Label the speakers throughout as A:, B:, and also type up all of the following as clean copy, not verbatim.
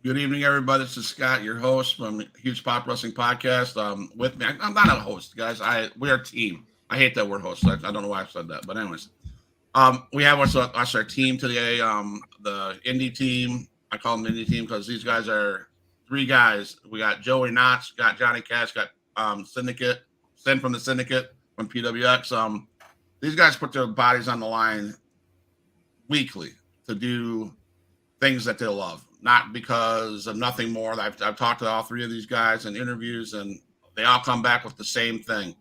A: Good evening, everybody. This is Scott, your host from Huge Pop Wrestling Podcast. With me, I'm not a host, guys. We are a team. I hate that word host. I don't know why I said that, but anyways, we have us our team today. The indie team. I call them the indie team because these guys are three guys. We got Joey Knotts, got Johnny Cash, got Syndicate, Sin from the Syndicate from PWX. These guys put their bodies on the line weekly to do things that they love, not because of nothing more. I've talked to all three of these guys in interviews, and they all come back with the same thing.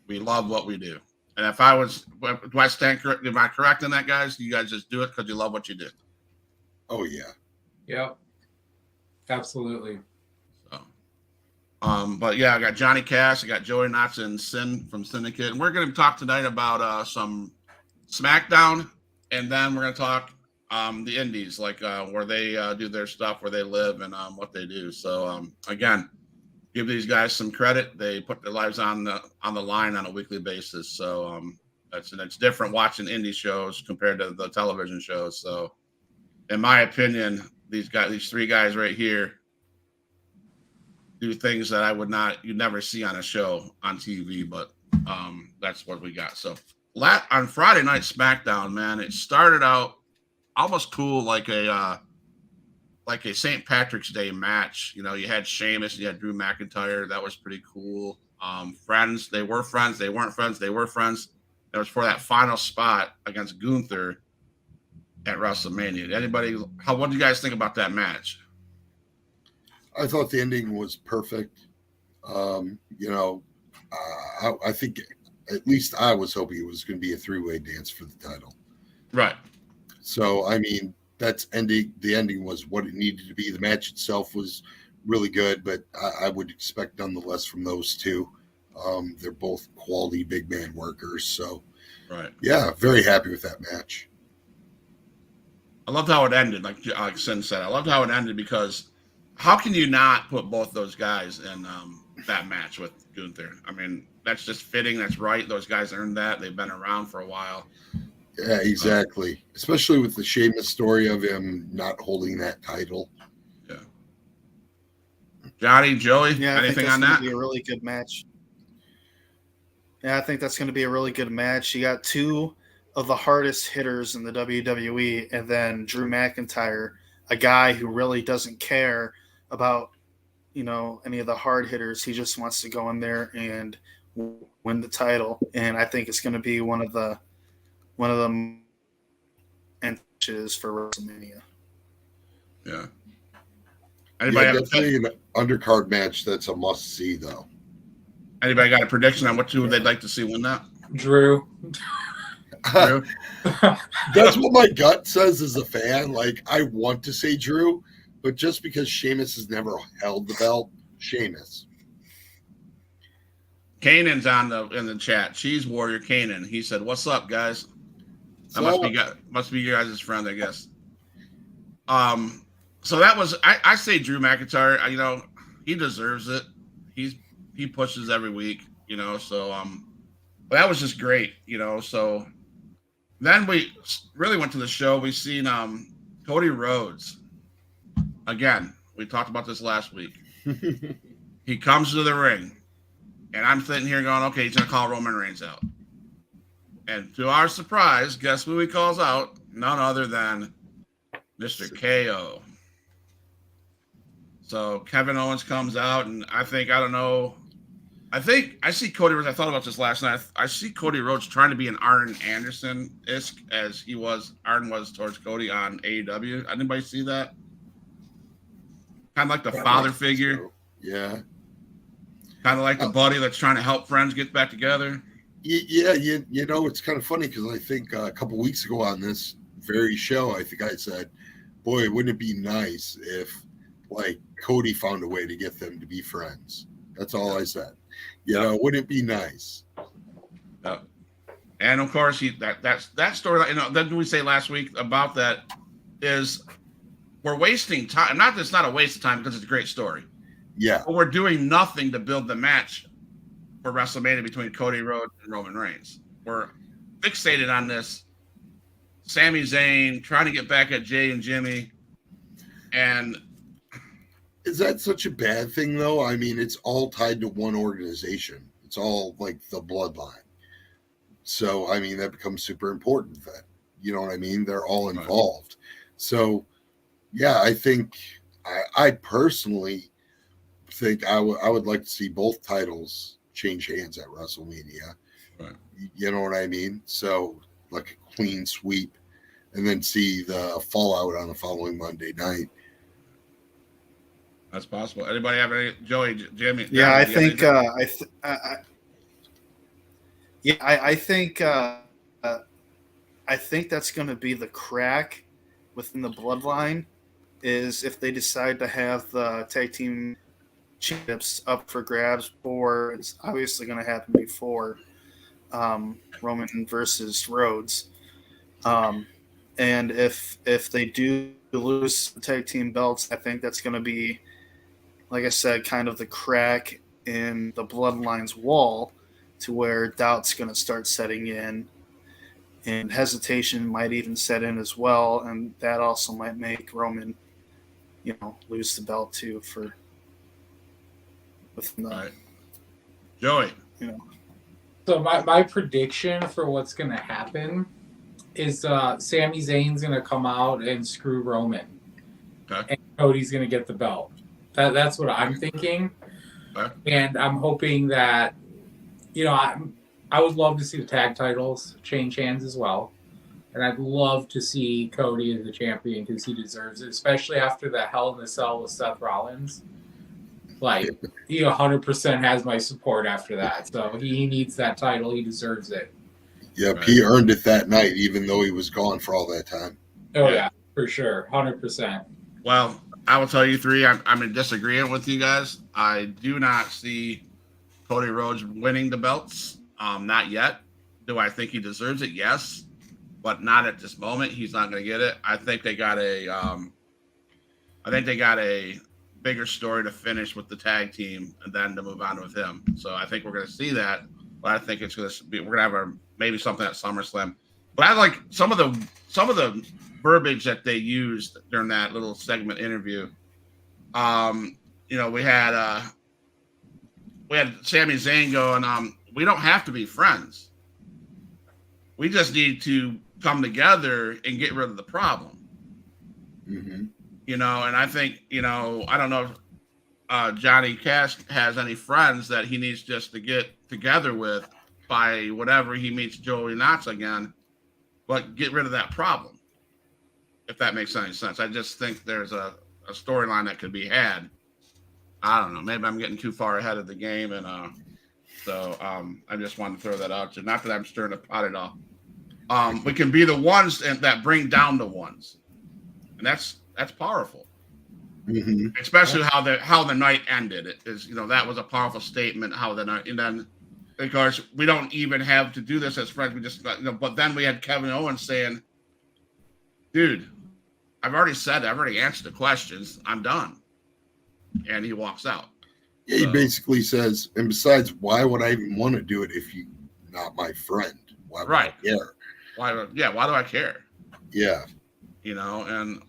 A: We love what we do. And if I was, do I stand correct? Am I correct in that, guys? You guys just do it because you love what you do.
B: Oh, yeah.
C: Yep. Absolutely.
A: So, but yeah, I got Johnny Cash, I got Joey Knotts and Sin from Syndicate. And we're going to talk tonight about some SmackDown, and then we're going to talk the indies, like where they do their stuff, where they live, and what they do. So again, give these guys some credit. They put their lives on the line on a weekly basis. So it's different watching indie shows compared to the television shows. So in my opinion, these three guys right here do things that you'd never see on a show on TV, but that's what we got. So on Friday night SmackDown, man, it started out almost cool, like a St. Patrick's Day match. You know, you had Sheamus, you had Drew McIntyre. That was pretty cool. Friends, they were friends. They weren't friends. They were friends. It was for that final spot against Gunther at WrestleMania. What do you guys think about that match?
B: I thought the ending was perfect. I think at least I was hoping it was going to be a three-way dance for the title.
A: Right.
B: So, I mean, the ending was what it needed to be. The match itself was really good, but I would expect nonetheless from those two. They're both quality big man workers. So,
A: right.
B: Yeah, very happy with that match.
A: I loved how it ended, like Sin said. I loved how it ended because how can you not put both those guys in that match with Gunther? I mean, that's just fitting. That's right. Those guys earned that. They've been around for a while.
B: Yeah, exactly. Especially with the Sheamus story of him not holding that title.
A: Yeah. Johnny, Joey,
D: yeah,
A: anything on that?
D: Going to be a really good match. Yeah, I think that's going to be a really good match. You got two of the hardest hitters in the WWE, and then Drew McIntyre, a guy who really doesn't care about, any of the hard hitters. He just wants to go in there and win the title. And I think it's going to be one of the matches for WrestleMania.
A: Yeah.
B: Definitely an undercard match that's a must-see, though.
A: Anybody got a prediction on what two they'd like to see win that?
C: Drew.
A: Drew?
B: That's what my gut says as a fan. Like, I want to say Drew, but just because Sheamus has never held the belt, Sheamus.
A: Kanan's in the chat. Cheese Warrior Kanan. He said, "What's up, guys?" That must be your guys' friend, I guess. So that was I say Drew McIntyre. He deserves it. He pushes every week. So but that was just great. So then we really went to the show. We seen Cody Rhodes again. We talked about this last week. He comes to the ring, and I'm sitting here going, okay, he's gonna call Roman Reigns out. And to our surprise, guess who he calls out? None other than Mr. KO. So Kevin Owens comes out, and I think I see Cody Rhodes. I thought about this last night. I see Cody Rhodes trying to be an Arn Anderson-esque as Arn was towards Cody on AEW. Anybody see that? Kind of like the father figure.
B: So, yeah.
A: Kind of like the buddy that's trying to help friends get back together.
B: Yeah, it's kind of funny because I think a couple weeks ago on this very show, I think I said, boy, wouldn't it be nice if, like, Cody found a way to get them to be friends. That's all I said. Wouldn't it be nice?
A: Yeah. And, of course, that story, that we say last week about that is we're wasting time. It's not a waste of time because it's a great story.
B: Yeah.
A: But we're doing nothing to build the match for WrestleMania between Cody Rhodes and Roman Reigns. We're fixated on this Sami Zayn trying to get back at Jay and Jimmy. And
B: Is that such a bad thing, though? I mean, it's all tied to one organization. It's all like the bloodline. So, I mean, that becomes super important then. You know what I mean? They're all involved. So, yeah, I think I personally think I would like to see both titles change hands at WrestleMania.
A: Right.
B: You know what I mean? So, like a clean sweep, and then see the fallout on the following Monday night.
A: That's possible. Anybody have any? Joey, Jimmy?
D: Yeah, I think. I think that's going to be the crack within the bloodline, is if they decide to have the tag team championships up for grabs, or it's obviously going to happen before Roman versus Rhodes. And if they do lose the tag team belts, I think that's going to be, like I said, kind of the crack in the bloodline's wall, to where doubt's going to start setting in, and hesitation might even set in as well, and that also might make Roman, lose the belt too within the,
A: right. Joey.
C: So my prediction for what's going to happen is Sami Zayn's going to come out and screw Roman.
A: Okay.
C: And Cody's going to get the belt. That's what I'm thinking.
A: Okay.
C: And I'm hoping that, I would love to see the tag titles change hands as well. And I'd love to see Cody as the champion, because he deserves it, especially after the Hell in a Cell with Seth Rollins. Like, he 100% has my support after that. So he needs that title. He deserves it.
B: Yep,
A: Right.
B: He earned it that night, even though he was gone for all that time.
C: Oh, yeah, for sure. 100%.
A: Well, I will tell you three. I'm in disagreement with you guys. I do not see Cody Rhodes winning the belts. Not yet. Do I think he deserves it? Yes, but not at this moment. He's not going to get it. I think they got a bigger story to finish with the tag team, and then to move on with him. So I think we're going to see that. But I think it's going to be, we're going to have maybe something at SummerSlam. But I like some of the verbiage that they used during that little segment interview. We had Sami Zayn going, we don't have to be friends. We just need to come together and get rid of the problem.
B: Mm-hmm.
A: And I think, I don't know if Johnny Cash has any friends that he needs just to get together with by whatever he meets Joey Knox again, but get rid of that problem, if that makes any sense. I just think there's a storyline that could be had. I don't know. Maybe I'm getting too far ahead of the game, and so I just wanted to throw that out there. Not that I'm stirring the pot at all. We can be the ones that bring down the ones, and that's powerful.
B: Mm-hmm.
A: Especially how the night ended. It is, that was a powerful statement. How the night, and then of course we don't even have to do this as friends. We just, but then we had Kevin Owens saying, "Dude, I've already answered the questions. I'm done," and he walks out.
B: Yeah, he basically says, and besides, why would I even want to do it if you're not my friend? Why would I care?
A: Why do I care?
B: Yeah.
A: And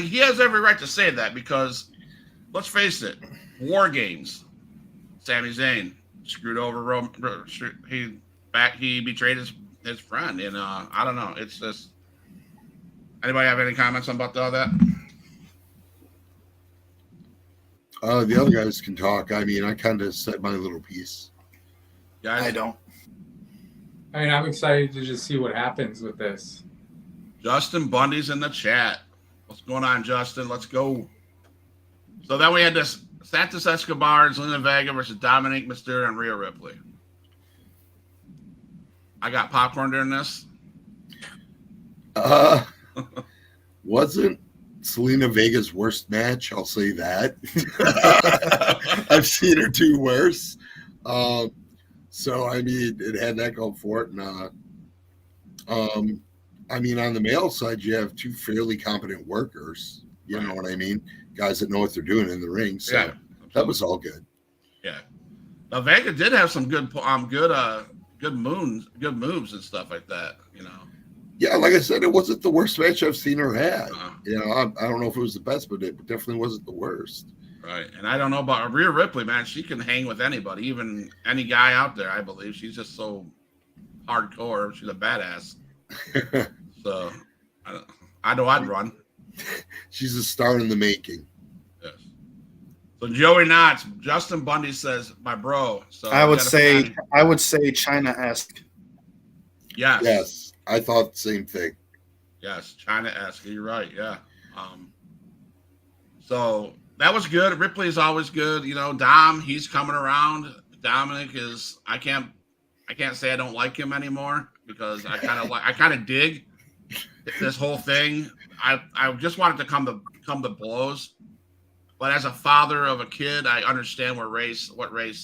A: he has every right to say that, because let's face it, War Games, Sami Zayn screwed over Roman. He betrayed his friend, and I don't know. It's just, anybody have any comments about all that?
B: The other guys can talk. I mean, I kind of said my little piece.
A: Guys,
D: I don't.
C: I mean, I'm excited to just see what happens with this.
A: Justin Bundy's in the chat. What's going on, Justin? Let's go. So then we had this Santos Escobar and Zelina Vega versus Dominic Mysterio and Rhea Ripley. I got popcorn during this.
B: Wasn't Selena Vega's worst match? I'll say that. I've seen her do worse. So, I mean, it had that going for it. And, I mean, on the male side, you have two fairly competent workers. You know what I mean? Guys that know what they're doing in the ring. So that was all good.
A: Yeah. Now Vega did have some good moves and stuff like that.
B: Yeah, like I said, it wasn't the worst match I've seen her have. I don't know if it was the best, but it definitely wasn't the worst.
A: Right. And I don't know about Rhea Ripley, man. She can hang with anybody, even any guy out there, I believe. She's just so hardcore. She's a badass. So I know I'd run.
B: She's a star in the making.
A: Yes. So Joey Knotts, Justin Bundy says, my bro. So
D: I would say China-esque.
A: Yes.
B: Yes. I thought the same thing.
A: Yes, China-esque. You're right. Yeah. So that was good. Ripley is always good. You know, Dom, he's coming around. Dominic is. I can't say I don't like him anymore because I kind of dig this whole thing. I just wanted to come to blows, but as a father of a kid, I understand what Ray's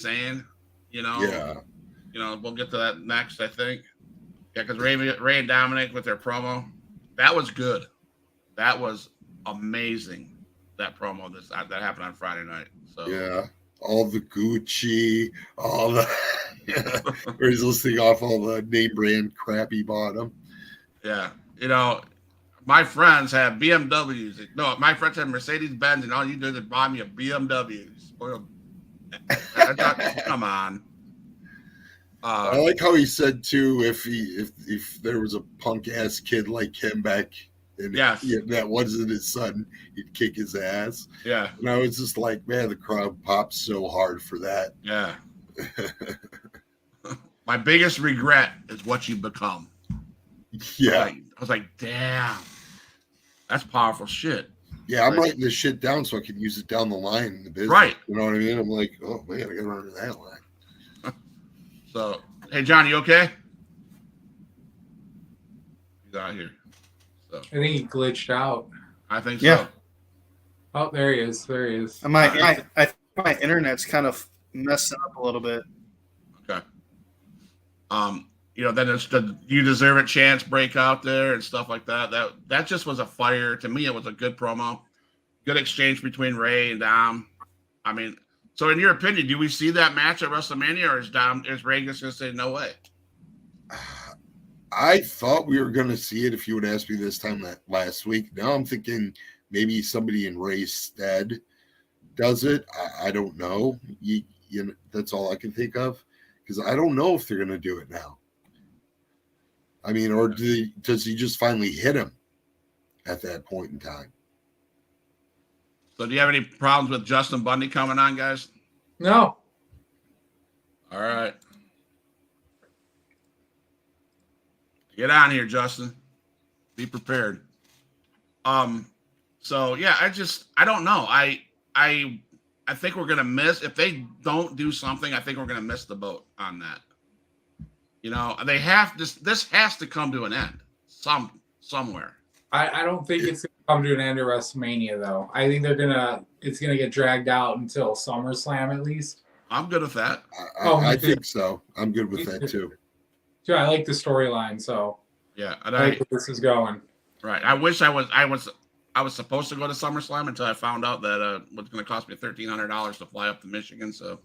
A: saying. You know.
B: Yeah.
A: You know, we'll get to that next, I think. Yeah, because Ray and Dominic with their promo, that was good. That was amazing. That promo that happened on Friday night. So
B: yeah, all the Gucci, all the where he's listing off all the name brand crap he bought him.
A: Yeah, you know, my friends have BMWs. No, my friends have Mercedes Benz, and all you do is buy me a BMW. Come on.
B: I like how he said too, if there was a punk ass kid like him back. And that wasn't his son, he'd kick his ass.
A: Yeah.
B: And I was just like, man, the crowd popped so hard for that.
A: Yeah. My biggest regret is what you become.
B: Yeah.
A: I was like, damn. That's powerful shit.
B: Yeah, I'm writing this shit down so I can use it down the line in the business.
A: Right.
B: You know what I mean? I'm like, oh man, I gotta run to that line.
A: So, hey John, you okay? He's out here. So
C: I think he glitched out.
A: I think so.
D: Yeah.
C: Oh, there he is. There he is.
D: And I think my internet's kind of messing up a little bit.
A: Okay. You know, then it's the "You Deserve It" chants break out there and stuff like that. That just was a fire. To me, it was a good promo. Good exchange between Ray and Dom. I mean, so in your opinion, do we see that match at WrestleMania, or is Ray just going to say no way?
B: I thought we were going to see it if you would ask me this time last week. Now I'm thinking maybe somebody in Ray's stead does it. I don't know. You know, that's all I can think of because I don't know if they're going to do it now. I mean, or does he just finally hit him at that point in time?
A: So do you have any problems with Justin Bundy coming on, guys?
C: No.
A: All right. Get on here, Justin. Be prepared. So yeah, I don't know. I think we're gonna miss if they don't do something. I think we're gonna miss the boat on that. You know, they have this has to come to an end somewhere.
C: I don't think it's gonna come to an end at WrestleMania though. I think it's gonna get dragged out until SummerSlam at least.
A: I'm good with that.
B: I think so. I'm good with that too.
C: Yeah, I like the storyline, so
A: yeah,
C: and I like where this is going.
A: Right. I wish I was supposed to go to SummerSlam until I found out that it was going to cost me $1,300 to fly up to Michigan. So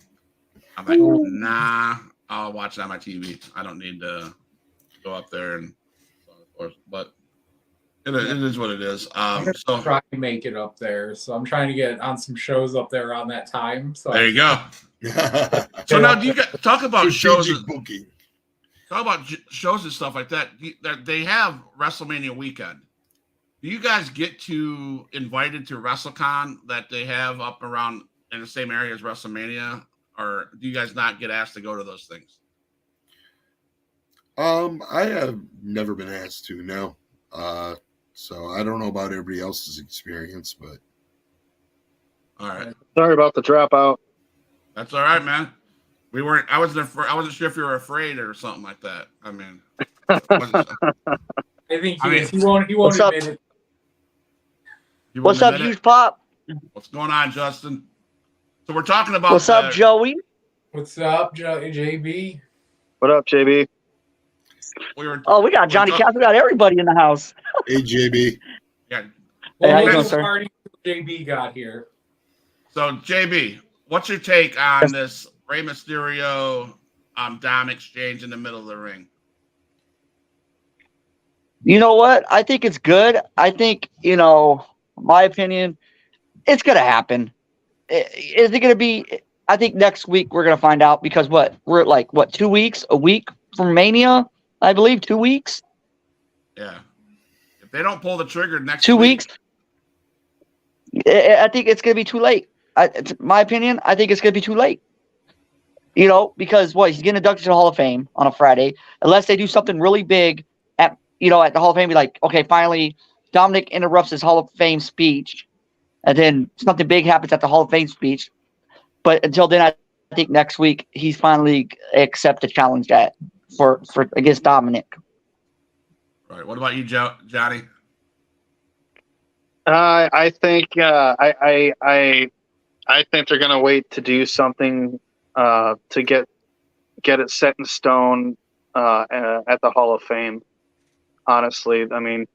A: I'm like, nah, I'll watch it on my TV. I don't need to go up there and so forth. But it is what it is.
C: I'm gonna try to make it up there, so I'm trying to get on some shows up there around that time. So
A: there you go. So now, do you guys talk about shows? Talk about shows and stuff like that. They have WrestleMania weekend. Do you guys get invited to WrestleCon that they have up around in the same area as WrestleMania, or do you guys not get asked to go to those things?
B: I have never been asked to, no. So I don't know about everybody else's experience, but
A: all right.
E: Sorry about the dropout.
A: That's all right, man. I wasn't sure if you were afraid or something like that. I mean,
C: I think he won't admit it.
E: What's up, Huge Pop?
A: What's going on, Justin? So we're talking about
E: what's up, Joey?
C: What's up, JB?
E: What up, JB?
A: We
E: got Johnny Cass. We got everybody in the house.
B: Hey, JB.
A: Yeah.
E: Hey, how you
C: Well,
E: doing, sir?
C: party JB got here.
A: So, JB, what's your take on this Rey Mysterio Dom exchange in the middle of the ring?
E: You know what? I think it's good. I think, my opinion, it's going to happen. is it going to be? I think next week we're going to find out because we're like 2 weeks, a week from Mania, I believe 2 weeks.
A: Yeah. If they don't pull the trigger next
E: 2
A: week,
E: weeks. I think it's going to be too late. It's my opinion. I think it's going to be too late. Because he's getting inducted to the Hall of Fame on a Friday, unless they do something really big at the Hall of Fame, be like, okay, finally Dominic interrupts his Hall of Fame speech, and then something big happens at the Hall of Fame speech. But until then, I think next week he's finally accept the challenge that for against Dominic.
A: right. What about you, Johnny?
D: I think I think they're gonna wait to do something to get it set in stone at the Hall of Fame. Honestly, I mean,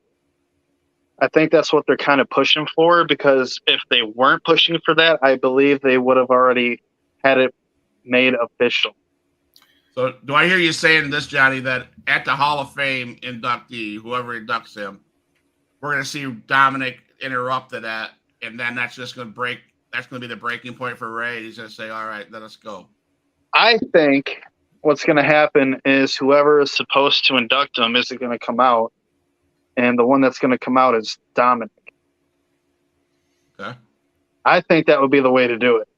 D: I think that's what they're kind of pushing for, because if they weren't pushing for that, I believe they would have already had it made official.
A: So do I hear you saying this, Johnny, that at the Hall of Fame inductee, whoever inducts him, we're going to see Dominic interrupted that, and then that's just going to break. That's going to be the breaking point for Ray. He's going to say, all right, let us go.
D: I think what's going to happen is whoever is supposed to induct him isn't going to come out, and the one that's going to come out is Dominic.
A: Okay.
D: I think that would be the way to do it.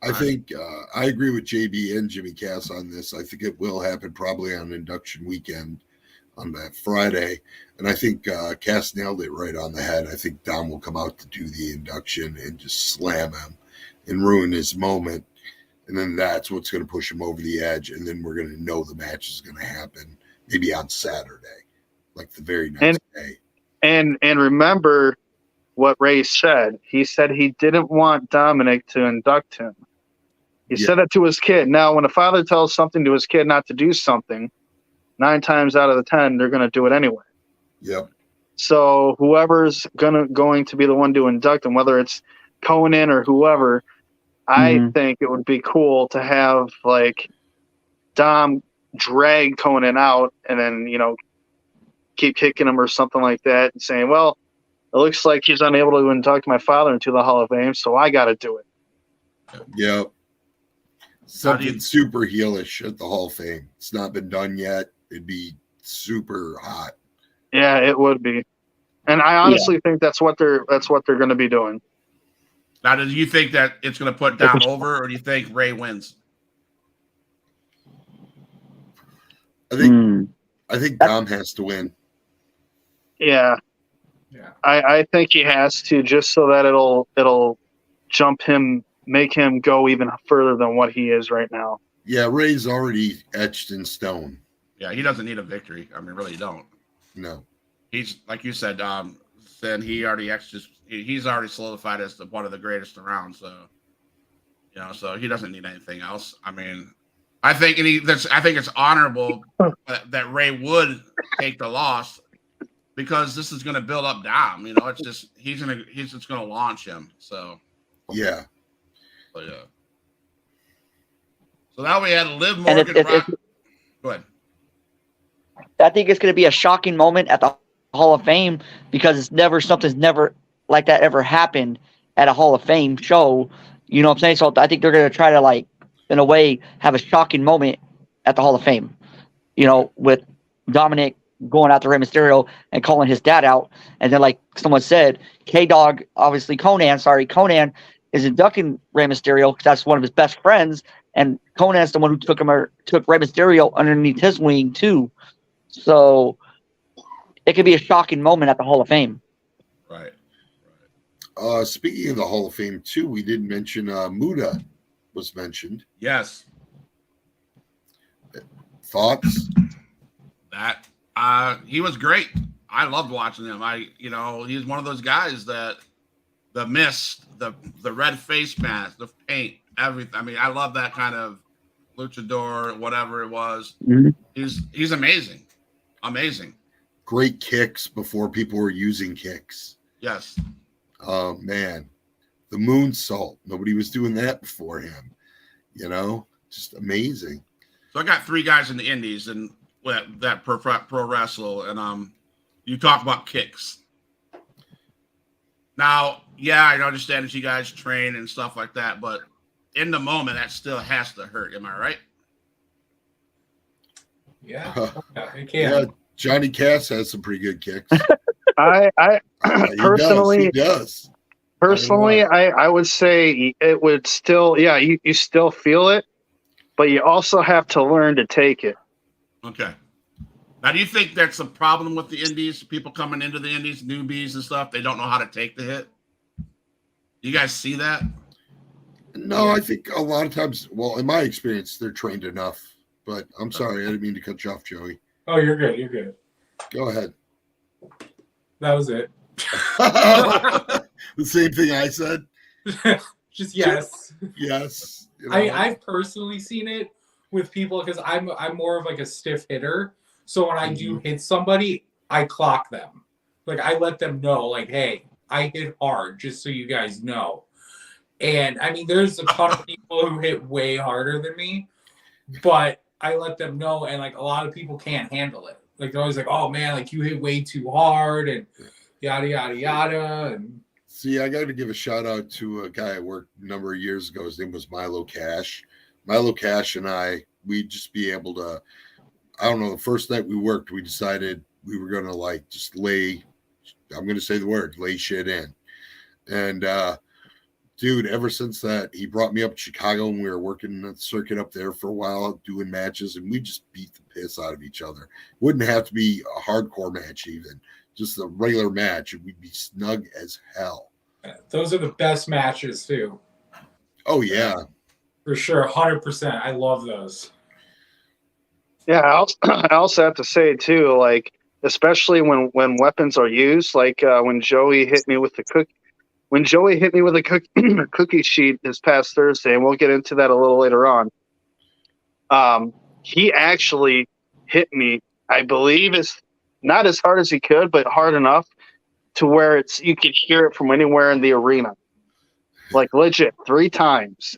B: I think I agree with JB and Jimmy Cass on this. I think it will happen probably on induction weekend on that Friday. And I think Cass nailed it right on the head. I think Dom will come out to do the induction and just slam him and ruin his moment. And then that's what's going to push him over the edge. And then we're going to know the match is going to happen maybe on Saturday, like the very next day.
D: And remember what Ray said. He said he didn't want Dominic to induct him. He said that to his kid. Now, when a father tells something to his kid not to do something, 9 times out of the 10, they're going to do it anyway.
B: Yep.
D: So whoever's going to be the one to induct him, whether it's Conan or whoever, I think it would be cool to have like Dom drag Conan out and then, keep kicking him or something like that and saying, well, it looks like he's unable to induct my father into the Hall of Fame, so I got to do it.
B: Yep. Something super heelish at the Hall of Fame. It's not been done yet. It'd be super hot.
D: Yeah, it would be. And I honestly think that's what they're going to be doing.
A: Now, do you think that it's going to put Dom over, or do you think Ray wins?
B: I think Dom has to win.
D: Yeah.
C: Yeah.
D: I think he has to, just so that it'll jump him, make him go even further than what he is right now.
B: Yeah, Ray's already etched in stone.
A: Yeah, he doesn't need a victory. I mean, really don't.
B: No.
A: He's, like you said, then he already he's already solidified as one of the greatest around. So, so he doesn't need anything else. I mean, I think it's honorable that Ray would take the loss, because this is going to build up Dom. It's just he's just going to launch him. So
B: yeah.
A: But yeah. So now we had Liv Morgan. Go ahead.
E: I think it's going to be a shocking moment at the Hall of Fame, because something's never like that ever happened at a Hall of Fame show. You know what I'm saying? So I think they're going to try to, in a way, have a shocking moment at the Hall of Fame. With Dominic going after Rey Mysterio and calling his dad out, and then, like someone said, K-Dog, obviously Conan is inducting Rey Mysterio because that's one of his best friends, and Conan's the one who took Rey Mysterio underneath his wing too. So it could be a shocking moment at the Hall of Fame.
A: Right.
B: Speaking of the Hall of Fame too, we didn't mention Muda was mentioned.
A: Yes.
B: Thoughts?
A: That he was great. I loved watching him. He's one of those guys that the mist, the red face mask, the paint, everything. I mean, I love that kind of luchador, whatever it was.
E: Mm-hmm.
A: He's amazing. Amazing.
B: Great kicks before people were using kicks.
A: Yes.
B: Oh man, the moonsault. Nobody was doing that before him. Just amazing.
A: So I got 3 guys in the indies and that pro wrestle, and you talk about kicks. Now, yeah, I understand that you guys train and stuff like that, but in the moment, that still has to hurt. Am I right?
C: Yeah, it can.
B: Yeah, Johnny Cass has some pretty good kicks.
F: I
B: He
F: personally,
B: does.
F: I would say it would still, yeah, you still feel it, but you also have to learn to take it.
A: Okay. Now, do you think that's a problem with the indies? People coming into the indies, newbies and stuff, they don't know how to take the hit. You guys see that?
B: No, I think a lot of times, well, in my experience, they're trained enough. But I'm sorry, I didn't mean to cut you off, Joey.
C: Oh, you're good. You're good.
B: Go ahead.
C: That was it.
B: The same thing I said.
C: Just yes.
B: Yes.
C: I've personally seen it with people because I'm more of like a stiff hitter. So when I do hit somebody, I clock them. Like I let them know, like, hey, I hit hard, just so you guys know. And I mean, there's a ton of people who hit way harder than me, but I let them know, and like a lot of people can't handle it. Like they're always like, "Oh man, like you hit way too hard," and yada yada yada. And
B: see, I got to give a shout out to a guy I worked a number of years ago. His name was Milo Cash. Milo Cash and we'd just be able to. I don't know. The first night we worked, we decided we were gonna like just lay. I'm gonna say the word, lay shit in, and dude, ever since that, he brought me up to Chicago and we were working the circuit up there for a while, doing matches, and we just beat the piss out of each other. Wouldn't have to be a hardcore match, even just a regular match, and we'd be snug as hell.
C: those are the best matches too.
B: Oh yeah,
C: For sure, 100%. I love those.
F: Yeah, I also have to say too, like especially when weapons are used, like when Joey hit me with the cookie sheet this past Thursday, and we'll get into that a little later on. He actually hit me, I believe, is not as hard as he could, but hard enough to where you could hear it from anywhere in the arena, like legit 3 times.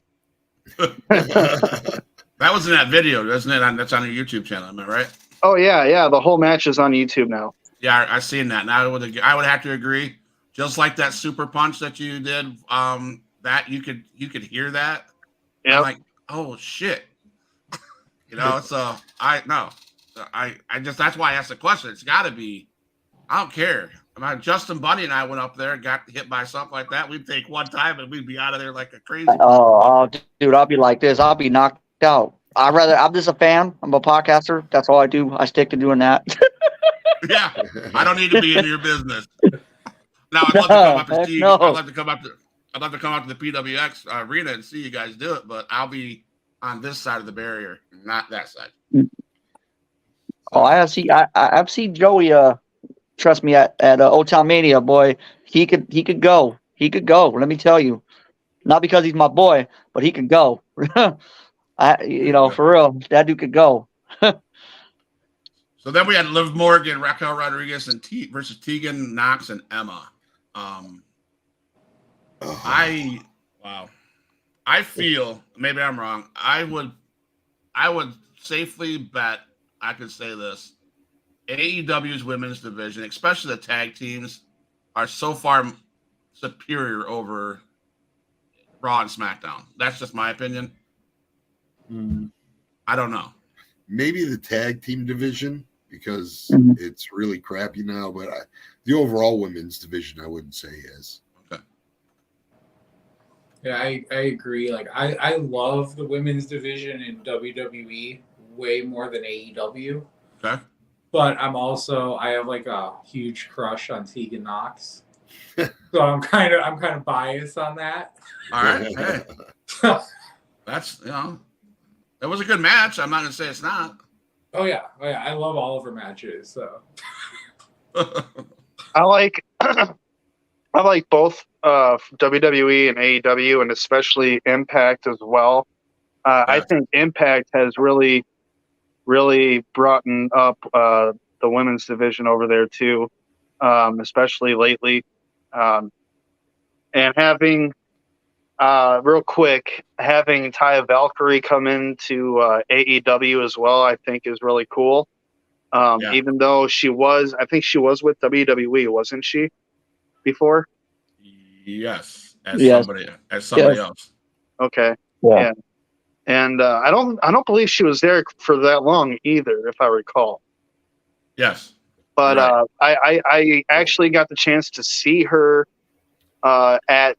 A: That was in that video, isn't it? That's on your YouTube channel, am I right?
F: Oh yeah. The whole match is on YouTube now.
A: Yeah, I seen that. Now I would have to agree. Just like that super punch that you did, that you could hear that.
F: Yeah.
A: Like, oh shit. So I just that's why I asked the question. It's gotta be, I don't care. Justin Bunny and I went up there and got hit by something like that. We'd take one time and we'd be out of there like a crazy.
E: Oh, dude, I'll be like this. I'll be knocked out. I'm just a fan. I'm a podcaster. That's all I do. I stick to doing that.
A: Yeah, I don't need to be in your business. Now I'd love to come up to see.
E: No.
A: I'd love to come up to the PWX arena and see you guys do it, but I'll be on this side of the barrier, not that side.
E: Oh, I've seen Joey. Trust me, at Old Town Mania, boy, he could go. He could go. Let me tell you, not because he's my boy, but he could go. For real, that dude could go.
A: So then we had Liv Morgan, Raquel Rodriguez, and versus Tegan Knox and Emma. I feel, maybe I'm wrong. I would safely bet I could say this. AEW's women's division, especially the tag teams, are so far superior over Raw and SmackDown. That's just my opinion. I don't know.
B: maybe the tag team division because it's really crappy now, but the overall women's division, I wouldn't say is.
A: Okay.
C: Yeah, I agree. Like, I love the women's division in WWE way more than AEW.
A: Okay.
C: But I have like a huge crush on Tegan Knox. So I'm kind of biased on that.
A: All right. Hey. That's, it was a good match. I'm not going to say it's not.
C: Oh yeah. I love all of her matches. So
F: I like both WWE and AEW, and especially Impact as well. I think Impact has really brought up the women's division over there too, especially lately. And having real quick, having Taya Valkyrie come into AEW as well, I think is really cool. Even though I think she was with WWE, wasn't she, before?
A: Yes, as
E: Yes.
A: somebody else.
F: Okay.
E: Yeah.
F: Yeah. And I don't believe she was there for that long either, if I recall.
A: Yes.
F: But
A: Right.
F: I actually got the chance to see her at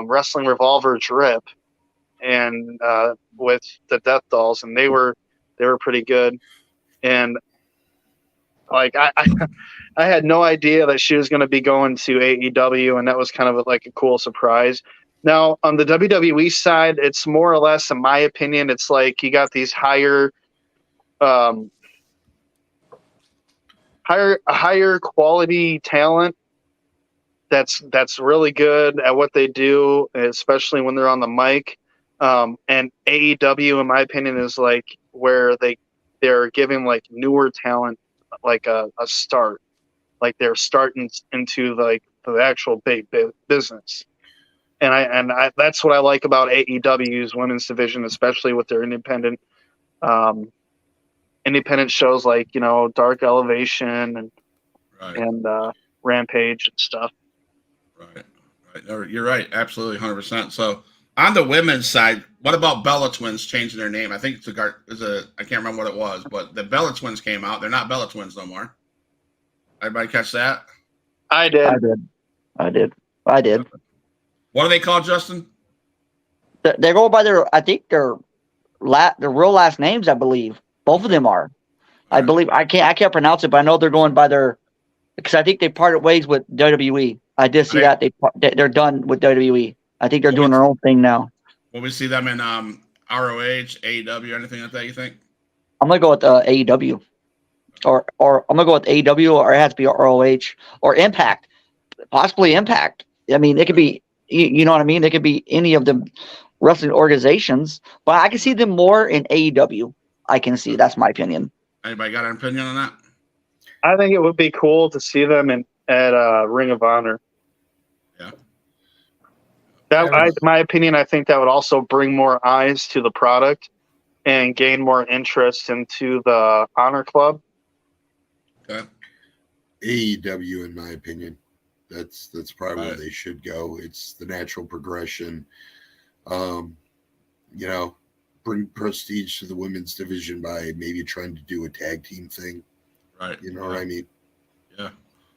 F: Wrestling Revolver Drip and with the Death Dolls, and they were pretty good. And like I had no idea that she was going to be going to AEW, and that was kind of like a cool surprise. Now on the WWE side, it's more or less, in my opinion, it's like you got these higher quality talent that's really good at what they do, especially when they're on the mic. And AEW, in my opinion, is like where they're giving like newer talent like a start, like they're starting into like the actual big business. And I that's what I like about AEW's women's division, especially with their independent shows like Dark Elevation
A: Right.
F: and Rampage and stuff.
A: Right. Right. You're right. Absolutely, 100%. So on the women's side, what about Bella Twins changing their name? I think I can't remember what it was, but the Bella Twins came out. They're not Bella Twins no more. Everybody catch that?
F: I did.
A: What are they called, Justin?
E: They go by their, I think their real last names. I believe both of them are. I believe I can't pronounce it, but I know they're going by their, because I think they parted ways with WWE. I did see that they're done with WWE. I think they're doing their own thing now.
A: Will we see them in ROH, AEW, anything like that? You think?
E: I'm gonna go with AEW, or I'm gonna go with AEW, or it has to be ROH or Impact, possibly Impact. I mean, it could be, you know what I mean. It could be any of the wrestling organizations, but I can see them more in AEW. I can see. That's my opinion.
A: Anybody got an opinion on that?
F: I think it would be cool to see them at Ring of Honor.
A: Yeah.
F: In my opinion, I think that would also bring more eyes to the product and gain more interest into the Honor Club.
A: Okay.
B: AEW, in my opinion, that's probably where
A: Right.
B: they should go. It's the natural progression. Bring prestige to the women's division by maybe trying to do a tag team thing.
A: Right.
B: You know what I mean?
A: Yeah.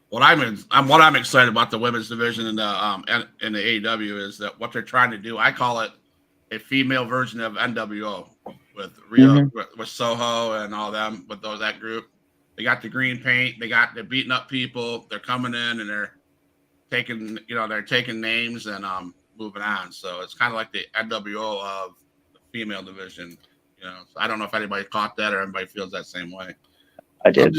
A: What I'm excited about the women's division in the AEW is that what they're trying to do. I call it a female version of NWO with Rhea, with Soho and all them, with that group. They got the green paint. They're beating up people. They're coming in and they're taking names and moving on. So it's kind of like the NWO of the female division. So I don't know if anybody caught that or anybody feels that same way.
E: I did.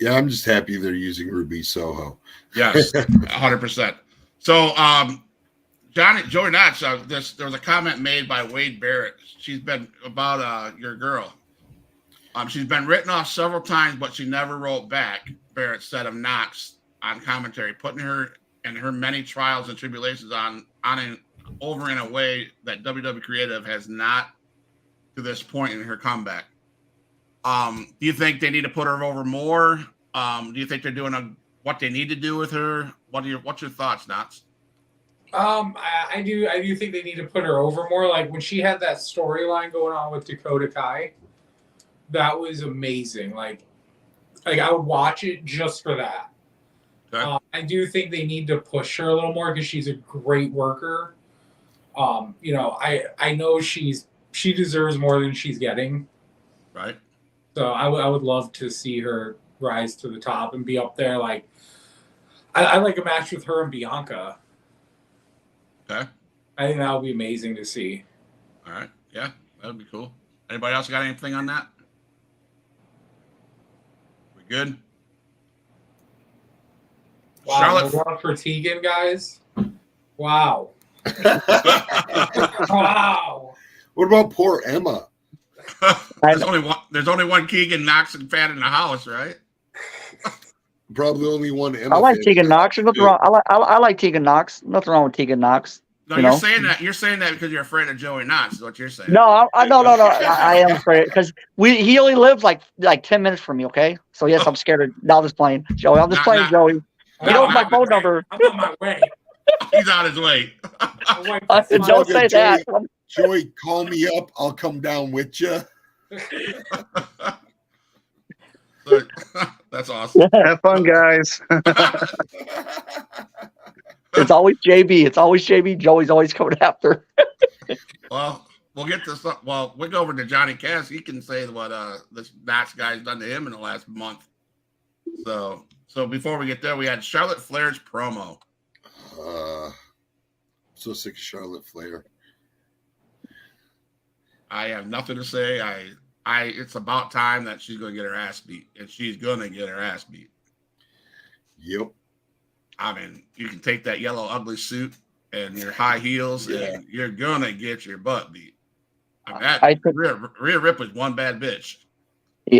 B: I'm just happy they're using Ruby Soho.
A: Yes, 100%. So, Joey Notch, there was a comment made by Wade Barrett. She's been about your girl. She's been written off several times, but she never wrote back. Barrett said of Knox on commentary, putting her and her many trials and tribulations over in a way that WWE Creative has not to this point in her comeback. Do you think they need to put her over more? Do you think they're doing what they need to do with her? What's your thoughts, Knox?
C: I do think they need to put her over more. Like when she had that storyline going on with Dakota Kai, that was amazing. Like I would watch it just for that. Okay. I do think they need to push her a little more because she's a great worker. I know she deserves more than she's getting.
A: Right.
C: So I would love to see her rise to the top and be up there. Like I like a match with her and Bianca.
A: Okay.
C: I think that would be amazing to see.
A: All right. Yeah, that would be cool. Anybody else got anything on that? We good?
C: Wow,
A: Charlotte
C: we're for Tegan, guys. Wow. Wow.
B: What about poor Emma?
A: There's only one Keegan Knox and fan in the house, right?
B: Probably only one Emma.
E: I like Tegan Knox. There's nothing wrong. I like Tegan Knox. Nothing wrong with Tegan Knox.
A: No, you're saying that. You're saying that because you're afraid of Joey Knox. Is what you're saying.
E: No, no. I am afraid because he only lives like 10 minutes from me. Okay, so yes, I'm scared. Now I'm just playing, Joey. I'm just playing, Joey. He knows my phone number.
C: I'm on my way.
A: He's on his way.
E: Don't say that.
B: Joey, call me up. I'll come down with you.
A: That's awesome.
F: Have fun, guys.
E: It's always JB. It's always JB. Joey's always coming after.
A: Well, we'll get to some. Well, we'll go over to Johnny Cass. He can say what this Knox guy's done to him in the last month. So before we get there, we had Charlotte Flair's promo.
B: So sick of Charlotte Flair.
A: I have nothing to say. It's about time that she's going to get her ass beat, and she's going to get her ass beat.
B: Yep.
A: I mean, you can take that yellow ugly suit and your high heels, and you're going to get your butt beat. I mean, Rhea Ripley's one bad bitch.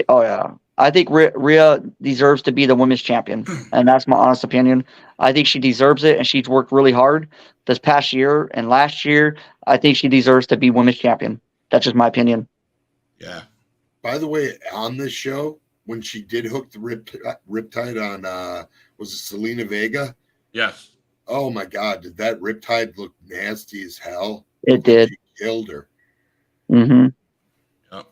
E: Oh, yeah. I think Rhea deserves to be the women's champion, and that's my honest opinion. I think she deserves it, and she's worked really hard this past year and last year. I think she deserves to be women's champion. That's just my opinion.
A: Yeah.
B: By the way, on this show, when she did hook the riptide on, was it Selena Vega?
A: Yes.
B: Oh my God, did that riptide look nasty as hell?
E: It did.
B: She killed her.
E: Mm-hmm.
A: Yep.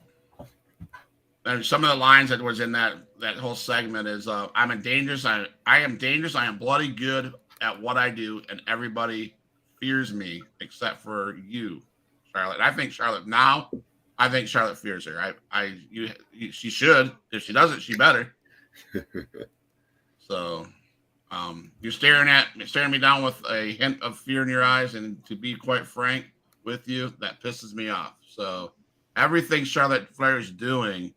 A: And some of the lines that was in that whole segment is, I'm dangerous. I am dangerous. I am bloody good at what I do, and everybody fears me except for you, Charlotte. I think Charlotte fears her. She should. If she doesn't, she better. So, you're staring me down with a hint of fear in your eyes, and to be quite frank with you, that pisses me off. So, everything Charlotte Flair is doing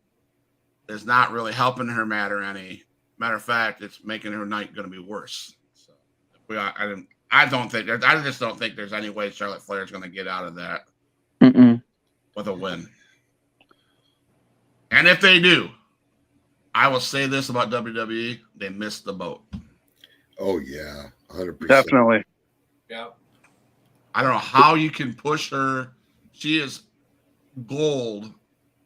A: is not really helping her matter any. Matter of fact, it's making her night going to be worse. So, I just don't think there's any way Charlotte Flair is going to get out of that with a win. And if they do, I will say this about WWE: they missed the boat.
B: Oh yeah, 100%.
F: Definitely.
C: Yeah.
A: I don't know how you can push her. She is gold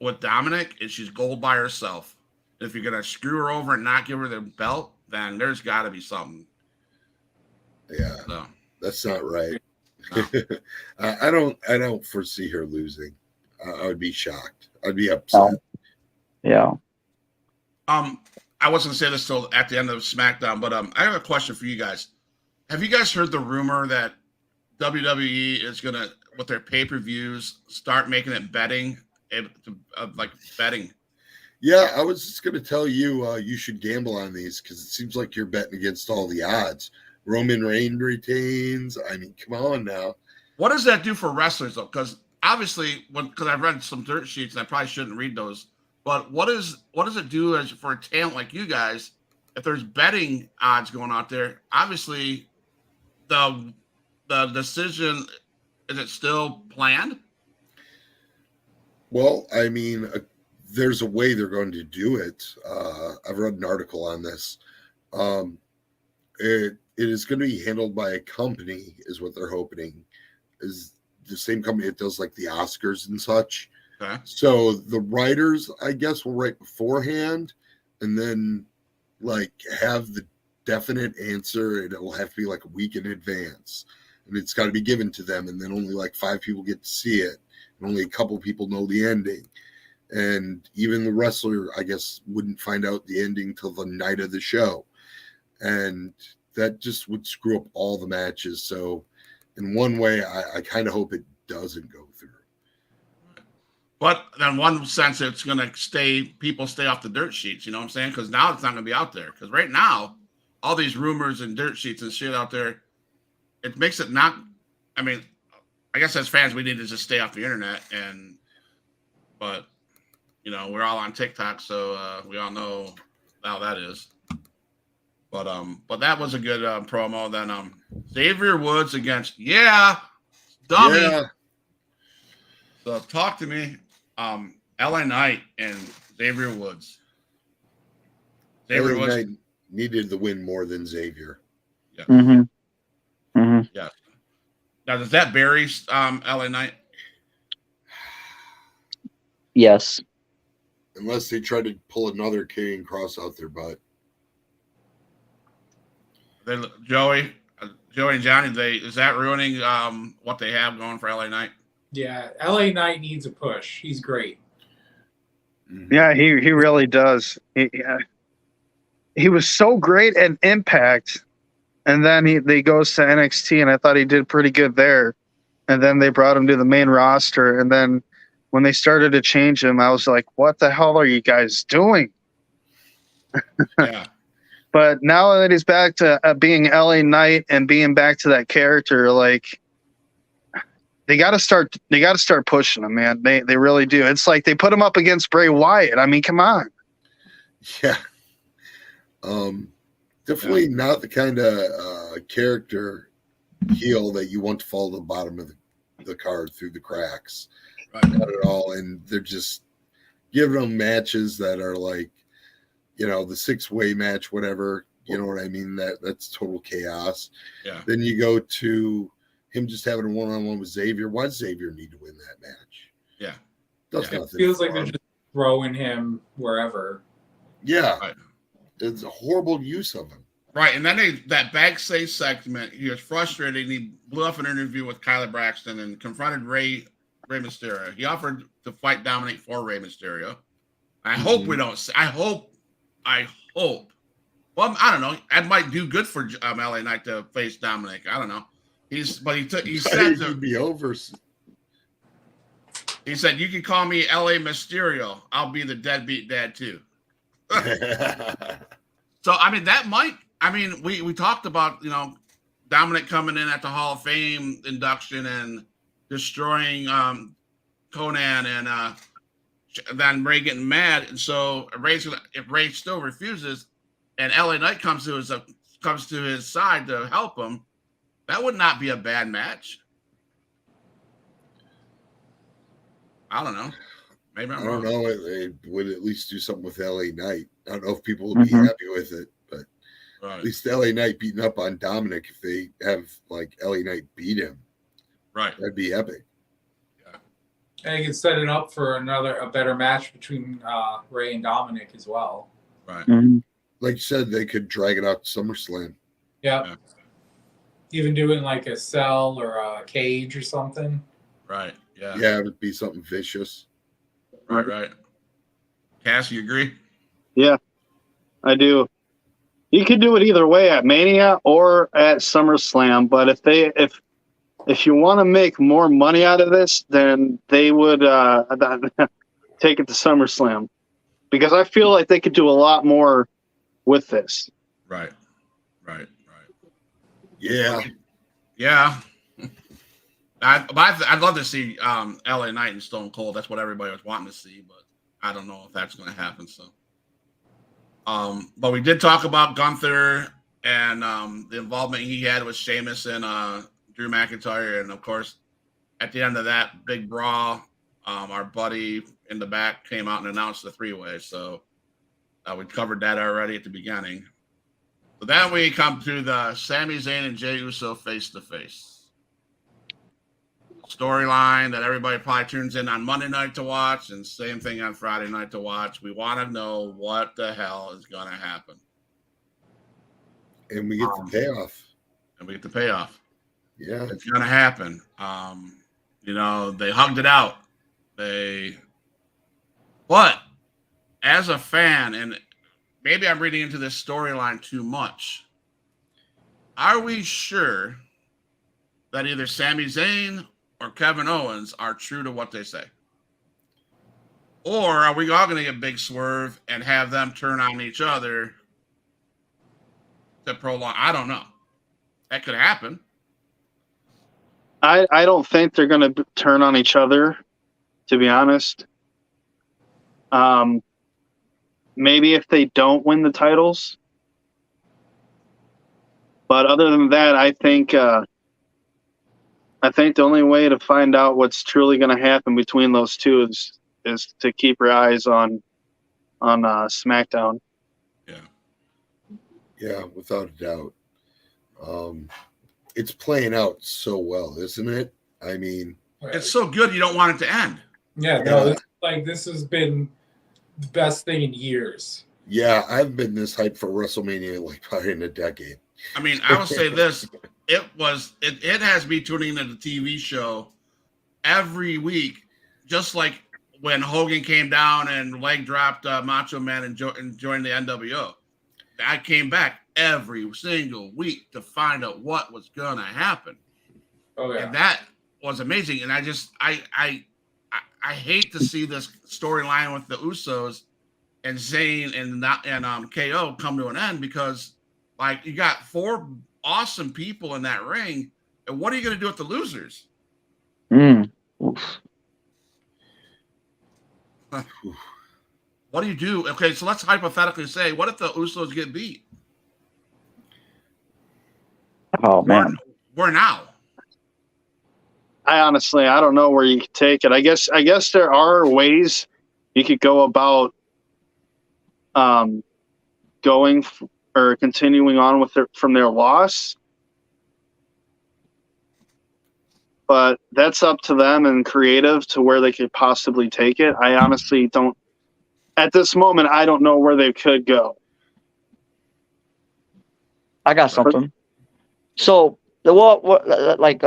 A: with Dominic, and she's gold by herself. If you're gonna screw her over and not give her the belt, then there's got to be something.
B: Yeah,
A: So,
B: that's not right.
A: no.
B: I don't foresee her losing. I would be shocked. I'd be upset.
E: Yeah.
A: I wasn't gonna say this till at the end of SmackDown, but I have a question for you guys. Have you guys heard the rumor that WWE is gonna, with their pay-per-views, start making it betting, like betting?
B: Yeah, I was just gonna tell you, you should gamble on these because it seems like you're betting against all the odds. Roman Reigns retains. I mean, come on now.
A: What does that do for wrestlers though? Because obviously, because I've read some dirt sheets and I probably shouldn't read those. But what does it do for a talent like you guys? If there's betting odds going out there, obviously the decision, is it still planned?
B: Well, I mean, there's a way they're going to do it. I've read an article on this. It is going to be handled by a company, is what they're hoping. Is the same company that does like the Oscars and such.
A: Okay.
B: So the writers, I guess, will write beforehand and then like have the definite answer, and it will have to be like a week in advance. And it's got to be given to them, and then only like 5 people get to see it. And only a couple people know the ending. And even the wrestler, I guess, wouldn't find out the ending till the night of the show. And that just would screw up all the matches. So in one way, I kind of hope it doesn't go through.
A: But in one sense, it's going to people stay off the dirt sheets, you know what I'm saying? Because now it's not going to be out there. Because right now, all these rumors and dirt sheets and shit out there, it makes it not, I mean, I guess as fans, we need to just stay off the internet. But, you know, we're all on TikTok, so we all know how that is. But that was a good promo. Then Xavier Woods against, dummy.
B: Yeah.
A: So talk to me. LA Knight and Xavier Woods.
B: Xavier Woods needed the win more than Xavier.
A: Yeah.
E: Mm-hmm. Mm-hmm.
A: Yeah. Now, does that bury LA Knight?
E: Yes.
B: Unless they try to pull another Karrion Kross out their butt.
A: Joey, Joey and Johnny, is that ruining what they have going for LA Knight?
C: Yeah, LA Knight needs a push. He's great.
F: Yeah, he really does. He was so great at Impact, and then he goes to NXT, and I thought he did pretty good there. And then they brought him to the main roster, and then when they started to change him, I was like, "What the hell are you guys doing?"
A: Yeah.
F: But now that he's back to being LA Knight and being back to that character, like they got to start pushing him, man. They really do. It's like they put him up against Bray Wyatt. I mean, come on.
B: Yeah. Definitely not the kind of character heel that you want to fall to the bottom of the card through the cracks.
A: Right.
B: Not at all. And they're just giving them matches that are like, the 6-way match, whatever. You know what I mean? That's total chaos.
A: Yeah.
B: Then you go to him just having a one-on-one with Xavier. Why does Xavier need to win that match?
A: Yeah.
B: Does
C: It
B: nothing
C: feels
B: for
C: like they're
B: him.
C: just throwing him wherever.
B: Yeah.
A: Right.
B: It's a horrible use of him.
A: Right, and then that backstage segment, he was frustrated. And he blew off an interview with Kyla Braxton and confronted Rey Mysterio. He offered to fight Dominic for Rey Mysterio. I hope we don't. I hope. Well, I don't know. That might do good for LA Knight to face Dominic. I don't know. He said
B: He'd be over.
A: He said, "You can call me LA Mysterio. I'll be the deadbeat dad too." So I mean, that might. I mean, we talked about Dominic coming in at the Hall of Fame induction and destroying Conan, and then Ray getting mad, and so if Ray still refuses, and LA Knight comes to his side to help him, that would not be a bad match. I don't know. Maybe
B: I
A: I'm
B: don't
A: wrong.
B: know. They would at least do something with LA Knight. I don't know if people would be happy with it, but
A: Right.
B: at least LA Knight beating up on Dominic, if they have like LA Knight beat him,
A: Right.
B: that'd be epic.
C: And you can set it up for a better match between Ray and Dominic as well.
A: Right.
B: Like you said, they could drag it out to SummerSlam.
C: Yep.
A: Yeah.
C: Even doing like a cell or a cage or something.
A: Right. Yeah.
B: Yeah, it would be something vicious.
A: Right. Cass, you agree?
F: Yeah, I do. You could do it either way at Mania or at SummerSlam, but if you want to make more money out of this, then they would take it to SummerSlam, because I feel like they could do a lot more with this.
A: Right.
B: Yeah.
A: Yeah. I'd love to see LA Knight and Stone Cold. That's what everybody was wanting to see, but I don't know if that's going to happen. So, but we did talk about Gunther and the involvement he had with Sheamus and Drew McIntyre, and of course, at the end of that big brawl, our buddy in the back came out and announced the 3-way. So we covered that already at the beginning. So then we come to the Sami Zayn and Jey Uso face-to-face storyline that everybody probably tunes in on Monday night to watch, and same thing on Friday night to watch. We want to know what the hell is going to happen.
B: And we get the payoff. Yeah.
A: It's going to happen. They hugged it out. But as a fan, and maybe I'm reading into this storyline too much, are we sure that either Sami Zayn or Kevin Owens are true to what they say? Or are we all going to get big swerve and have them turn on each other to prolong? I don't know. That could happen.
F: I don't think they're going to turn on each other, to be honest. Maybe if they don't win the titles. But other than that, I think the only way to find out what's truly going to happen between those two is to keep your eyes on SmackDown.
B: Yeah, without a doubt. It's playing out so well, isn't it? I mean,
A: It's so good you don't want it to end.
C: Yeah, no, this has been the best thing in years.
B: yeah, I've been this hyped for WrestleMania like probably in a decade.
A: I mean, I will say this. it has me tuning into the TV show every week, just like when Hogan came down and leg dropped Macho Man and joined the NWO. I came back every single week to find out what was gonna happen.
C: Oh yeah.
A: And that was amazing. And I hate to see this storyline with the Usos and Zayn and KO come to an end, because like you got 4 awesome people in that ring, and what are you going to do with the losers?
E: Oof.
A: What do you do? Okay, so let's hypothetically say, what if the Usos get beat?
E: Oh man.
A: Where now?
F: I don't know where you could take it. I guess there are ways you could go about or continuing on with from their loss, but that's up to them and creative to where they could possibly take it. I honestly don't. At this moment, I don't know where they could go.
E: I got something. So what like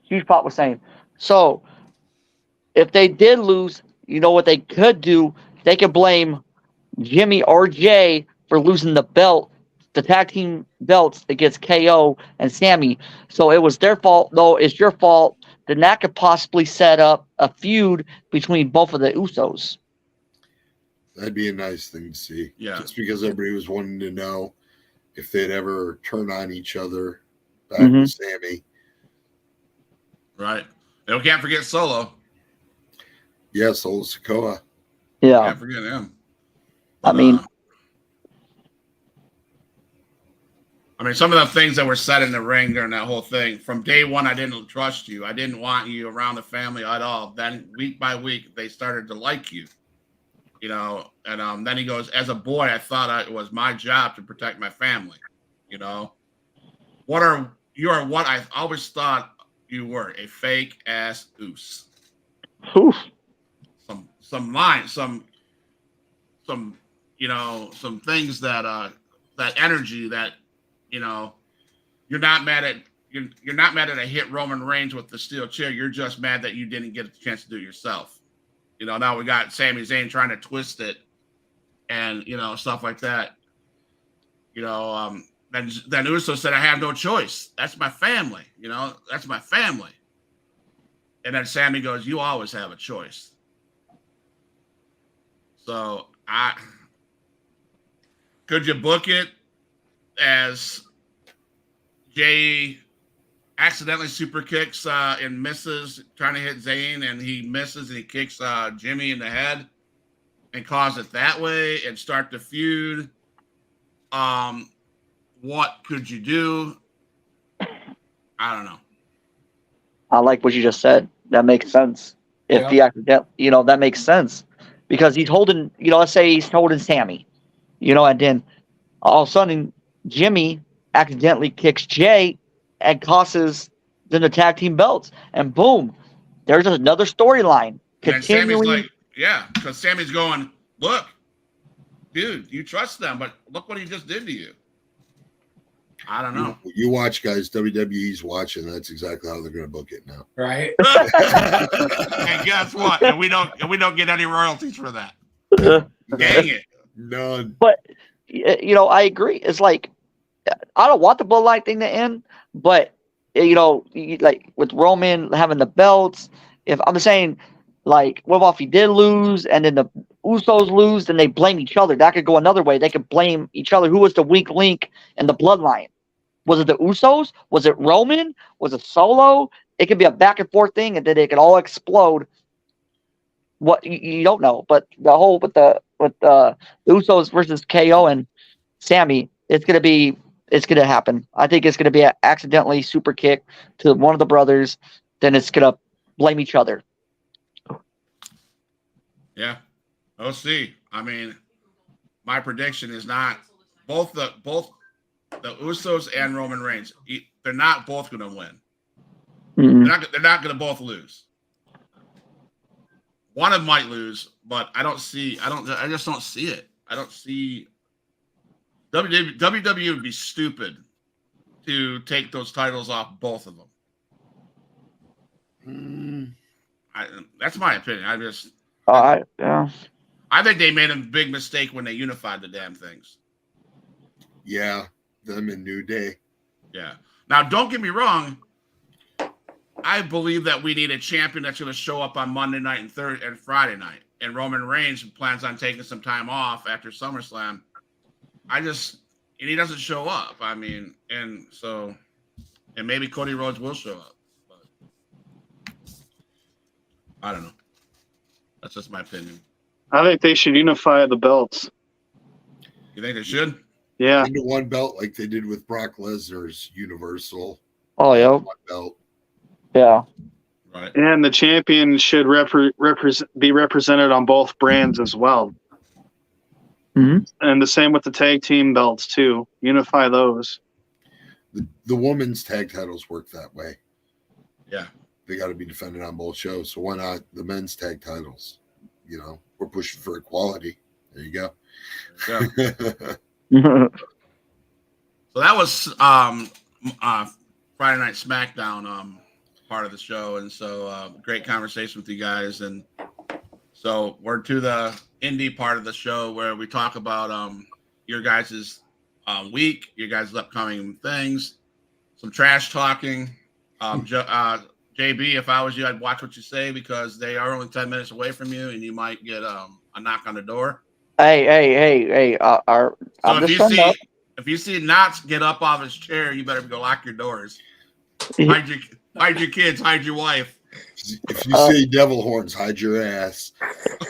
E: Huge Pop was saying. So if they did lose, you know what they could do? They could blame Jimmy or Jay for losing the tag team belts against KO and Sammy. So it was their fault. No, it's your fault. Then that could possibly set up a feud between both of the Usos.
B: That'd be a nice thing to see.
A: Yeah.
B: Just because everybody was wanting to know if they'd ever turn on each other back
E: Mhm.
B: with Sammy.
A: Right. And we can't forget Solo.
B: Yes, old Sokoa.
E: Yeah.
A: Can't forget him.
E: I mean,
A: some of the things that were said in the ring during that whole thing, from day one, I didn't trust you. I didn't want you around the family at all. Then week by week, they started to like you, and then he goes, as a boy, I thought it was my job to protect my family. You are what I always thought you were, a fake ass goose.
E: oof.
A: Some lines, some things that energy that, you're not mad at a hit Roman Reigns with the steel chair. You're just mad that you didn't get a chance to do it yourself. Now we got Sami Zayn trying to twist it and, stuff like that. Then Uso said, I have no choice. That's my family. That's my family. And then Sammy goes, you always have a choice. So could you book it as Jay accidentally super kicks and misses trying to hit Zayn, and he misses and he kicks Jimmy in the head and cause it that way and start the feud? What could you do? I don't know.
E: I like what you just said. That makes sense. If he accidentally, that makes sense because he's holding, let's say he's holding Sammy, and then all of a sudden Jimmy accidentally kicks Jay and causes them the tag team belts, and boom, there's another storyline continuing.
A: Sammy's like, because Sammy's going, look, dude, you trust them, but look what he just did to you. I don't know.
B: You watch, guys. WWE's watching. That's exactly how they're going to book it now.
C: Right.
A: And guess what? And we don't get any royalties for that. Dang it.
B: None.
E: But I agree. It's like I don't want the bloodline thing to end, but like with Roman having the belts, if I'm saying, like, what if he did lose and then the Usos lose, then they blame each other? That could go another way. They could blame each other. Who was the weak link in the bloodline? Was it the Usos? Was it Roman? Was it Solo? It could be a back and forth thing, and then they could all explode. What you don't know, but the whole with the Usos versus KO and Sammy, it's gonna happen. I think it's gonna be an accidentally super kick to one of the brothers. Then it's gonna blame each other.
A: Yeah, we'll see. My prediction is not both the Usos and Roman Reigns. They're not both going to win.
E: Mm-hmm.
A: They're not going to both lose. One of them might lose, but I just don't see it. I don't see WWE would be stupid to take those titles off both of them. That's my opinion.
E: Yeah.
A: I think they made a big mistake when they unified the damn things.
B: Yeah, them in New Day.
A: Yeah. Now, don't get me wrong. I believe that we need a champion that's going to show up on Monday night and Friday night. And Roman Reigns plans on taking some time off after SummerSlam. And he doesn't show up. I mean, and maybe Cody Rhodes will show up. But I don't know. That's just my opinion.
F: I think they should unify the belts.
A: You think they should?
F: Yeah.
B: Into one belt like they did with Brock Lesnar's Universal.
E: Oh, yeah.
B: One belt.
E: Yeah.
A: Right.
F: And the champion should be represented on both brands as well.
E: Mm-hmm.
F: And the same with the tag team belts too. Unify those.
B: The women's tag titles work that way.
A: Yeah.
B: They got to be defended on both shows. So why not the men's tag titles? You know, we're pushing for equality. There you go.
A: Yeah. So that was Friday Night Smackdown part of the show, and so great conversation with you guys. And so we're to the indie part of the show where we talk about your guys' week, your guys' upcoming things, some trash talking. JB, if I was you, I'd watch what you say because they are only 10 minutes away from you, and you might get a knock on the door.
E: Hey!
A: So if you see Knots get up off his chair, you better go lock your doors. Hide your kids, hide your wife.
B: If you see devil horns, hide your ass.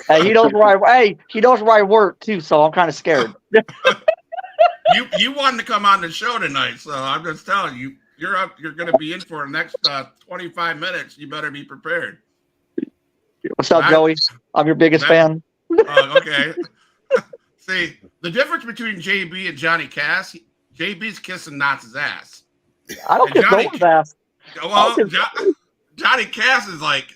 E: Hey, he knows where I work too, so I'm kind of scared.
A: You wanted to come on the show tonight, so I'm just telling you, you're going to be in for the next 25 minutes. You better be prepared.
E: What's up, Joey? I'm your biggest fan.
A: Okay. See, the difference between JB and Johnny Cass, JB's kissing Knots' ass.
E: I don't kiss no one's ass.
A: Well, Johnny Cass is like.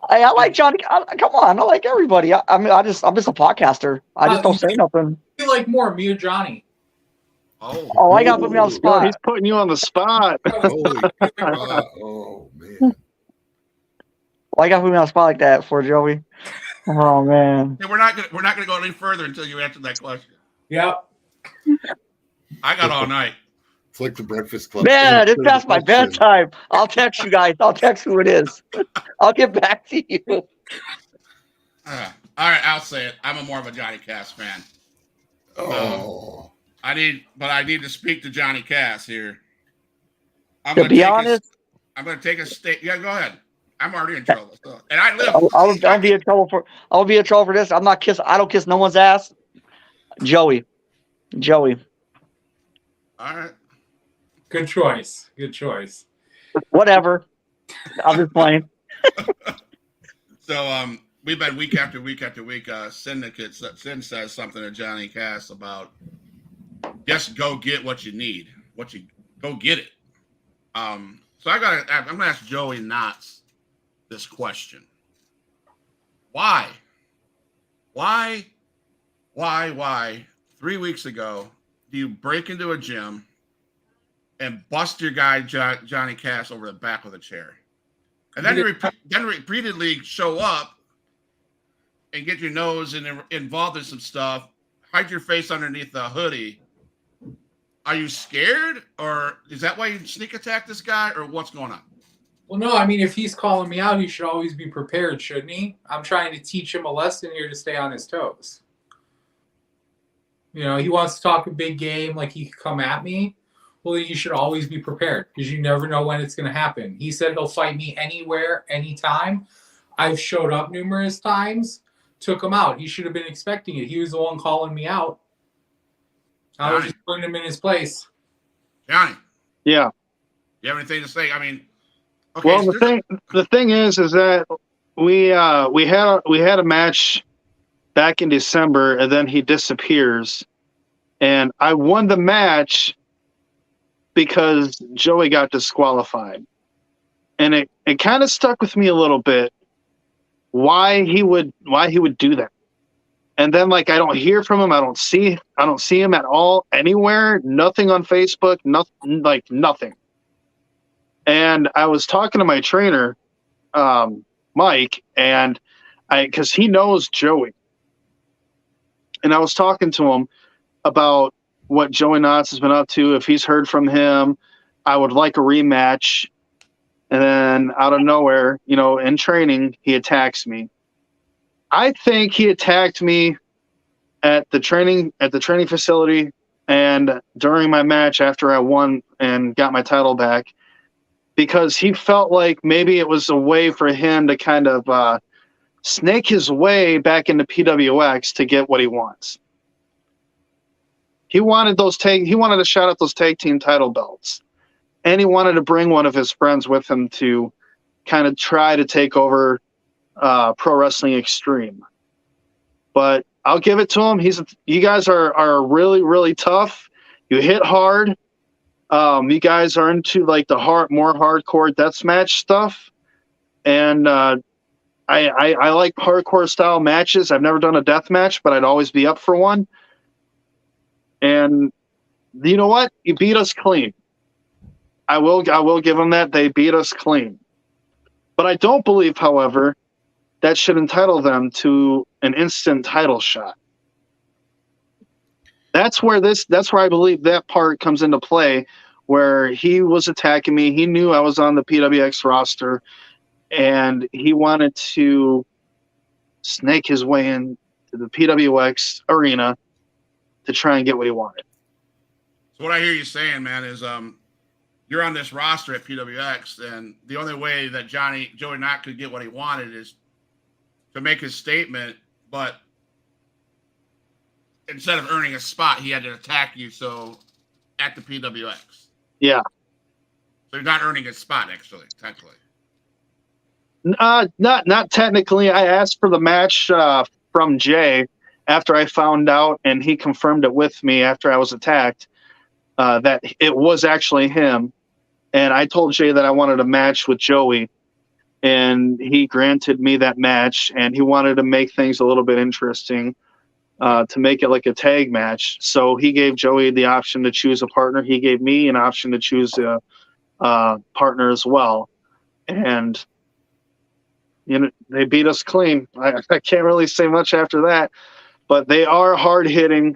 E: Hey, I like Johnny. Come on, I like everybody. I'm just a podcaster. I just don't say nothing.
C: I feel like more me or Johnny.
E: Oh, I gotta put me on the spot.
F: No, he's putting you on the spot.
B: Holy God. Oh, man.
E: Why you gotta put me on the spot like that for Joey? Oh man.
A: Hey, we're not gonna go any further until you answer that question.
C: Yep.
A: I got all night.
B: It's like the Breakfast Club.
E: Man, it's past my bedtime. I'll text you guys. I'll text who it is. I'll get back to you.
A: All right, I'll say it. I'm more of a Johnny Cass fan.
B: Oh.
A: I need to speak to Johnny Cass here.
E: To be honest,
A: I'm going to take a state. Yeah, go ahead. I'm already in trouble. So, and I live.
E: I'll be in trouble for. I'll be in trouble for this. I'm not kiss. I don't kiss no one's ass. Joey.
A: All right.
C: Good choice. Good choice.
E: Whatever. I'm just playing.
A: So we've been week after week after week. Syndicate Sin says something to Johnny Cass about just go get what you need. Go get it. So I'm gonna ask Joey Knotts this question. Why? 3 weeks ago, do you break into a gym and bust your guy Johnny Cass over the back of the chair, and then repeatedly show up and get your nose involved in some stuff, hide your face underneath the hoodie? Are you scared, or is that why you sneak attack this guy, or what's going on?
C: Well, no, I mean, if he's calling me out, he should always be prepared, shouldn't he? I'm trying to teach him a lesson here to stay on his toes. You know, he wants to talk a big game like he could come at me. Well, then you should always be prepared because you never know when it's going to happen. He said he'll fight me anywhere, anytime. I've showed up numerous times, took him out. He should have been expecting it. He was the one calling me out. I was just putting him in his place.
A: Johnny.
F: Yeah.
A: You have anything to say? I mean, okay.
F: Well, the thing is that we had a match back in December, and then he disappears, and I won the match because Joey got disqualified, and it kind of stuck with me a little bit why he would do that. And then like I don't hear from him. I don't see him at all anywhere. Nothing on Facebook. Nothing. And I was talking to my trainer, Mike, and because he knows Joey, and I was talking to him about what Joey Knotts has been up to. If he's heard from him, I would like a rematch. And then out of nowhere, in training, he attacks me. I think he attacked me at the training facility and during my match after I won and got my title back, because he felt like maybe it was a way for him to kind of snake his way back into PWX to get what he wants. He wanted he wanted a shot at those tag team title belts, and he wanted to bring one of his friends with him to kind of try to take over Pro Wrestling Extreme. But I'll give it to him. You guys are really, really tough. You hit hard. You guys are into like the more hardcore deathmatch stuff, and I like hardcore style matches. I've never done a death match, but I'd always be up for one. And you know what? You beat us clean. I will give them that. They beat us clean. But I don't believe, however, that should entitle them to an instant title shot. That's where I believe that part comes into play, where he was attacking me. He knew I was on the PWX roster, and he wanted to snake his way into the PWX arena to try and get what he wanted.
A: So what I hear you saying, man, is you're on this roster at PWX, and the only way that Joey Knott could get what he wanted is to make his statement, but instead of earning a spot, he had to attack you. So at the PWX,
F: yeah.
A: So you're not earning a spot, actually, technically.
F: Not technically. I asked for the match from Jay after I found out, and he confirmed it with me after I was attacked, that it was actually him. And I told Jay that I wanted a match with Joey, and he granted me that match, and he wanted to make things a little bit interesting, to make it like a tag match. So he gave Joey the option to choose a partner. He gave me an option to choose a partner as well. And they beat us clean. I can't really say much after that, but they are hard-hitting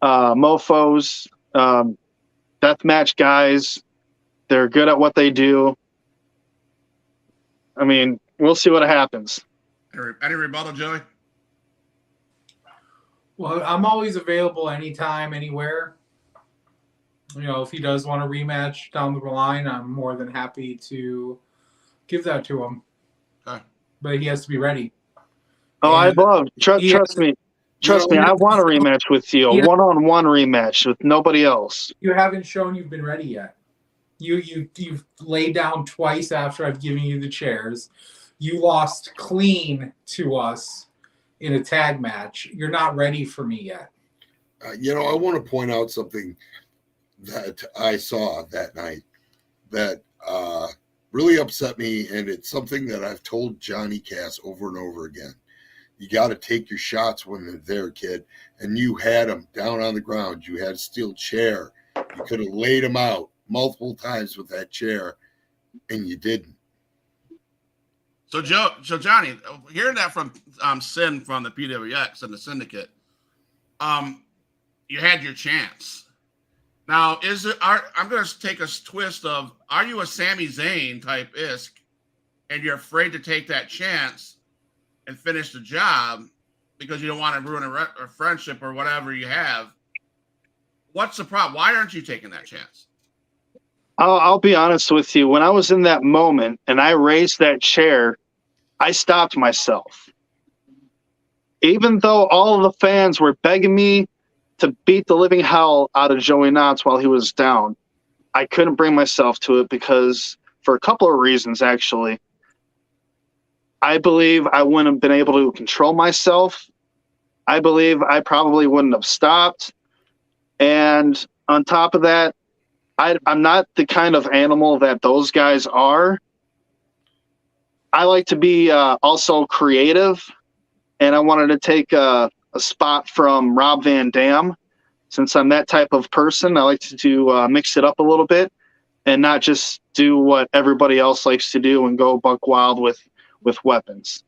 F: mofos, deathmatch guys. They're good at what they do. I mean, we'll see what happens.
A: Any rebuttal, Joey?
C: Well, I'm always available anytime, anywhere. If he does want a rematch down the line, I'm more than happy to give that to him.
A: Okay.
C: But he has to be ready.
F: Oh, I'd love. Trust me. Trust me. I want a rematch with you. A one-on-one rematch with nobody else.
C: You haven't shown you've been ready yet. You've laid down twice after I've given you the chairs. You lost clean to us in a tag match. You're not ready for me yet.
B: I want to point out something that I saw that night that really upset me, and it's something that I've told Johnny Cass over and over again. You got to take your shots when they're there, kid. And you had them down on the ground. You had a steel chair. You could have laid them out multiple times with that chair, and you didn't.
A: So Johnny, hearing that from Sin from the PWX and the Syndicate, you had your chance. Now, I'm going to take a twist of, are you a Sami Zayn type isk, and you're afraid to take that chance and finish the job because you don't want to ruin a friendship or whatever you have? What's the problem? Why aren't you taking that chance?
F: I'll be honest with you. When I was in that moment and I raised that chair, I stopped myself. Even though all of the fans were begging me to beat the living hell out of Joey Knotts while he was down, I couldn't bring myself to it because, for a couple of reasons, actually. I believe I wouldn't have been able to control myself. I believe I probably wouldn't have stopped. And on top of that, I'm not the kind of animal that those guys are. I like to be also creative, and I wanted to take a a spot from Rob Van Dam. Since I'm that type of person, I like to mix it up a little bit and not just do what everybody else likes to do and go buck wild with weapons.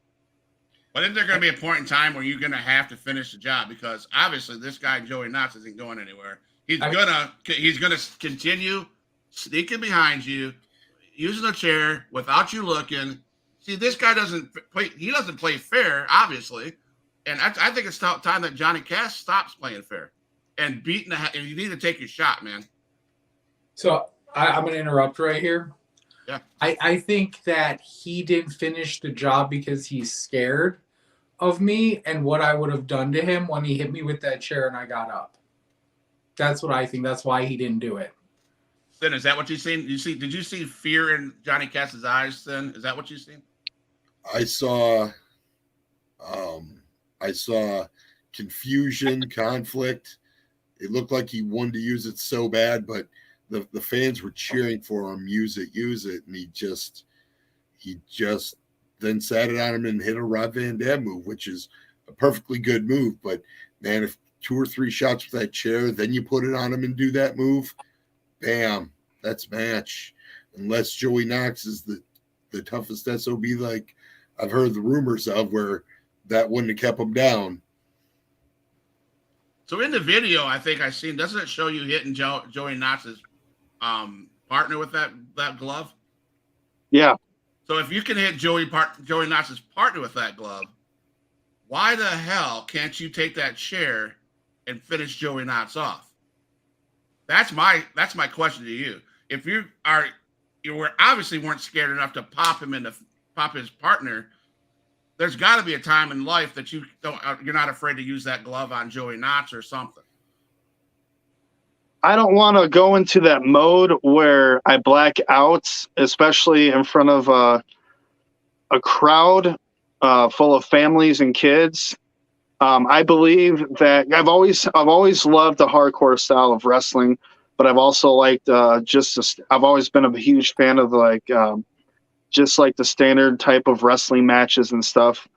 A: But isn't there going to be a point in time where you're going to have to finish the job? Because obviously this guy, Joey Knox, isn't going anywhere. He's gonna continue sneaking behind you, using a chair without you looking. See, this guy doesn't play fair, obviously. And I think it's time that Johnny Cass stops playing fair and beating and you need to take your shot, man.
C: So I'm going to interrupt right here.
A: Yeah.
C: I think that he didn't finish the job because he's scared of me and what I would have done to him when he hit me with that chair and I got up. That's what I think. That's why he didn't do it.
A: Sin, is that what you've seen? Did you see fear in Johnny Cass's eyes, Sin? Is that what you've seen?
B: I saw confusion, conflict. It looked like he wanted to use it so bad, but the fans were cheering for him, use it, and he just then sat it on him and hit a Rob Van Dam move, which is a perfectly good move. But man, if 2 or 3 shots with that chair, then you put it on him and do that move, bam, that's match. Unless Joey Knox is the toughest SOB like I've heard the rumors of, where that wouldn't have kept him down.
A: So in the video, I think I seen, doesn't it show you hitting Joey Knox's partner with that glove?
F: Yeah.
A: So if you can hit Joey Knox's partner with that glove, why the hell can't you take that chair and finish Joey Knox off? That's my question to you. If you obviously weren't scared enough to pop his partner, there's got to be a time in life that you're not afraid to use that glove on Joey Knox or something.
F: I don't want to go into that mode where I black out, especially in front of a crowd full of families and kids. I believe that I've always loved the hardcore style of wrestling, but I've also liked I've always been a huge fan of just like the standard type of wrestling matches and stuff.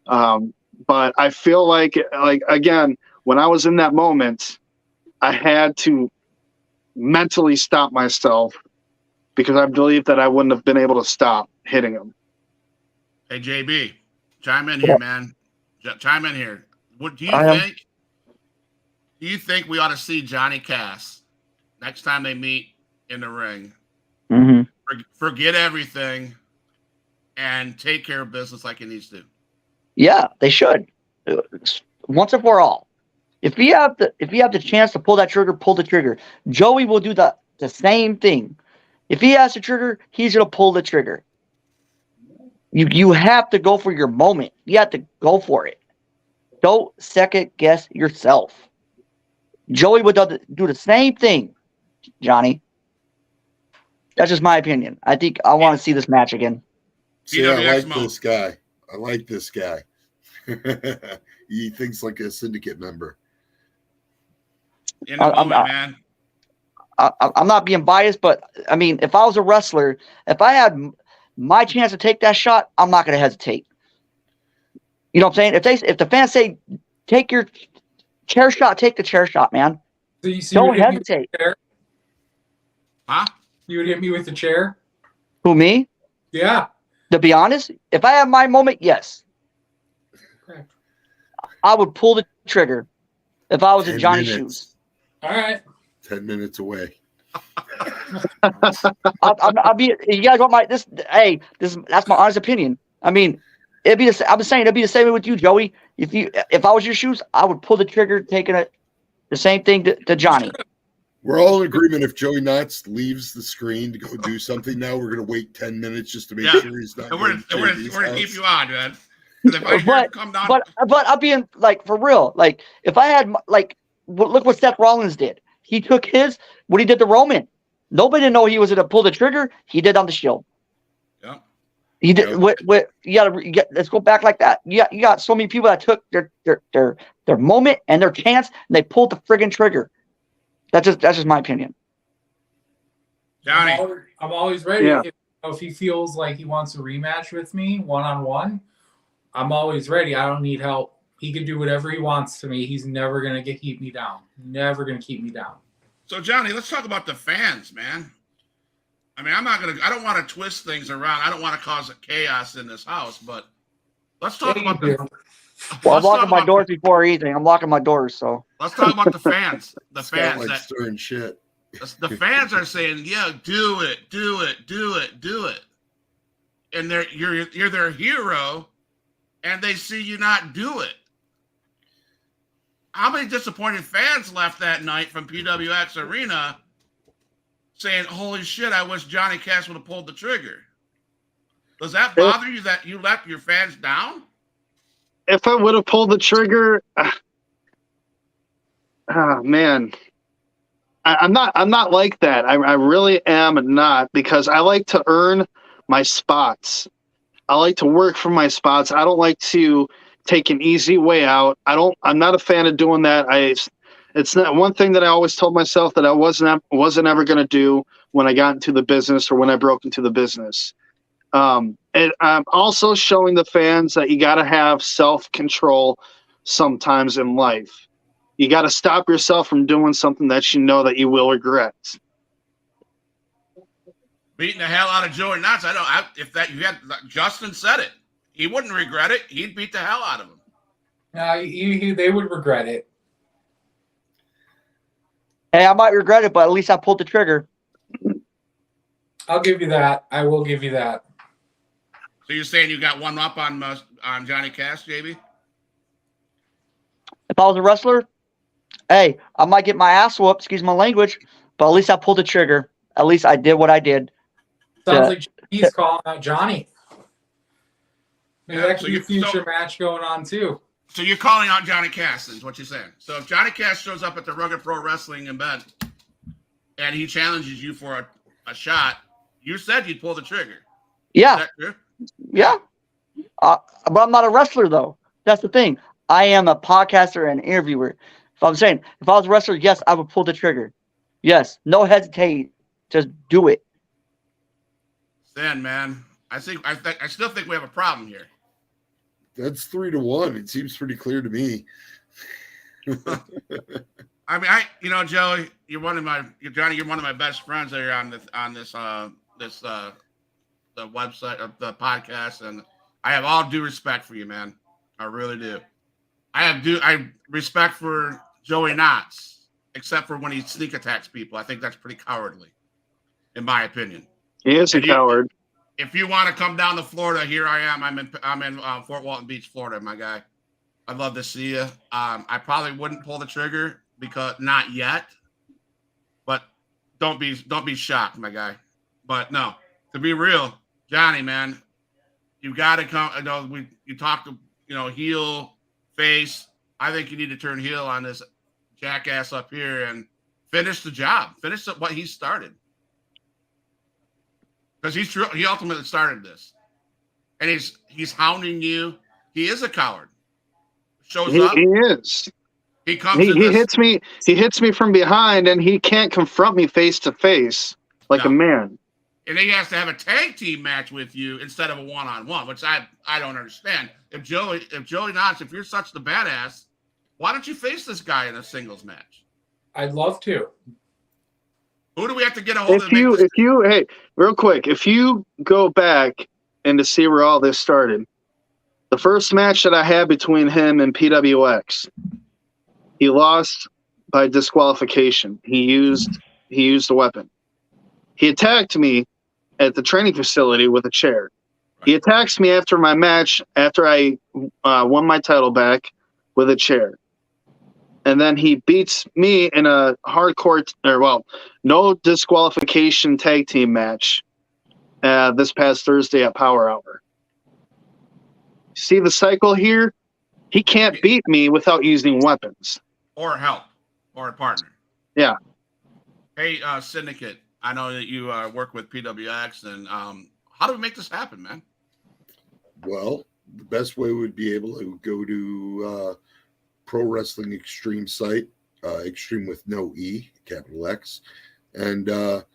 F: But I feel like again, when I was in that moment, I had to mentally stop myself because I believe that I wouldn't have been able to stop hitting him.
A: Hey, JB, chime in here, man. Chime in here. What do you think? Do you think we ought to see Johnny Cass next time they meet in the ring?
E: Mm-hmm.
A: Forget everything and take care of business like he needs to.
E: Yeah, they should. Once and for all. If you have the chance to pull that trigger, pull the trigger. Joey will do the same thing. If he has the trigger, he's gonna pull the trigger. You have to go for your moment. You have to go for it. Don't second guess yourself. Joey would do the same thing, Johnny. That's just my opinion. I think I want to see this match again.
B: See, I like this guy. He thinks like a syndicate member.
A: In the moment, man.
E: I'm not being biased, but I mean, if I was a wrestler, if I had my chance to take that shot, I'm not going to hesitate. You know what I'm saying? If the fans say, take your chair shot, take the chair shot, man.
C: So
E: don't hesitate.
A: Huh?
C: You would hit me with the chair?
E: Who, me?
C: Yeah.
E: To be honest, if I have my moment, yes.
C: Okay.
E: I would pull the trigger if I was in Johnny's shoes.
C: All right.
B: 10 minutes away.
E: I'll be. You guys want my this? Hey, that's my honest opinion. I mean, it'd be. I'm saying it'd be the same way with you, Joey. If I was your shoes, I would pull the trigger, taking it the same thing to Johnny.
B: We're all in agreement. If Joey Knox leaves the screen to go do something now, we're going to wait 10 minutes just to make sure he's not.
A: And we're gonna keep you on, man. But
E: I'm being like for real. Like if I had look what Seth Rollins did. He took what he did to Roman. Nobody didn't know he was going to pull the trigger. He did on the Shield.
A: Yeah.
E: He did. Let's go back like that. You got so many people that took their moment and their chance, and they pulled the friggin' trigger. That's just my opinion.
A: Johnny,
C: I'm always ready.
F: Yeah.
C: If he feels like he wants a rematch with me, 1-on-1, I'm always ready. I don't need help He can do whatever he wants to me. He's never going to keep me down. Never going to keep me down.
A: So, Johnny, let's talk about the fans, man. I mean, I don't want to twist things around. I don't want to cause a chaos in this house, but let's talk about the.
E: Well, I'm locking my doors before anything. I'm locking my doors, so.
A: Let's talk about the fans. The fans
B: like
A: that
B: stirring shit.
A: the fans are saying, "Yeah, do it, do it, do it, do it," and you're their hero, and they see you not do it. How many disappointed fans left that night from PWX Arena saying, "Holy shit, I wish Johnny Cash would have pulled the trigger"? Does that bother you that you let your fans down?
F: If I would have pulled the trigger, man, I'm not like that. I really am not, because I like to earn my spots. I like to work for my spots. I don't like to take an easy way out. I'm not a fan of doing that. It's not one thing that I always told myself that I wasn't ever going to do when I got into the business or when I broke into the business. And I'm also showing the fans that you got to have self-control sometimes in life. You got to stop yourself from doing something that you know that you will regret.
A: Beating the hell out of Joey Knox. Justin said it. He wouldn't regret it. He'd beat the hell out of him.
C: No, they would regret it.
E: Hey, I might regret it, but at least I pulled the trigger.
C: I'll give you that. I will give you that.
A: So you're saying you got one up on Johnny Cash, JB?
E: If I was a wrestler, hey, I might get my ass whooped, excuse my language, but at least I pulled the trigger. At least I did what I did.
C: Sounds like he's calling out Johnny. Maybe that could be a future match going on, too.
A: So you're calling out Johnny Cash, is what you're saying. So if Johnny Cash shows up at the Rugged Pro Wrestling event and he challenges you for a shot, you said you'd pull the trigger.
E: Yeah.
A: Is that true?
E: Yeah. But I'm not a wrestler, though. That's the thing. I am a podcaster and interviewer. If I was a wrestler, yes, I would pull the trigger. Yes. No hesitate. Just do it.
A: Then, man, I still think we have a problem here.
B: That's 3-1. It seems pretty clear to me.
A: I mean, Joey, you're one of my best friends that are on the website of the podcast, and I have all due respect for you, man. I really do. I respect for Joey Knotts, except for when he sneak attacks people. I think that's pretty cowardly, in my opinion.
F: He is a coward.
A: If you want to come down to Florida, here I am. I'm in Fort Walton Beach, Florida, my guy. I'd love to see you. I probably wouldn't pull the trigger because not yet, but don't be shocked, my guy. But no, to be real, Johnny, man, you got to come. I know you talked to heel, face. I think you need to turn heel on this jackass up here and finish the job. Finish what he started. Because he ultimately started this, and he's hounding you. He is a coward. Shows up.
F: He is.
A: He comes.
F: He hits me. He hits me from behind, and he can't confront me face to face like a man.
A: And he has to have a tag team match with you instead of a one-on-one, which I don't understand. If Joey Knox, if you're such the badass, why don't you face this guy in a singles match?
C: I'd love to.
A: Who do we have to get a hold of?
F: Hey, real quick, if you go back and to see where all this started, the first match that I had between him and PWX, he lost by disqualification. He used a weapon. He attacked me at the training facility with a chair. He attacks me after my match, after I won my title back, with a chair. And then he beats me in a no disqualification tag team match this past Thursday at Power Hour. See the cycle here? He can't beat me without using weapons.
A: Or help. Or a partner.
F: Yeah.
A: Hey, Syndicate, I know that you work with PWX, and how do we make this happen, man?
B: Well, the best way would be able to go to Pro Wrestling Xtreme site, Extreme with no E, capital X, and go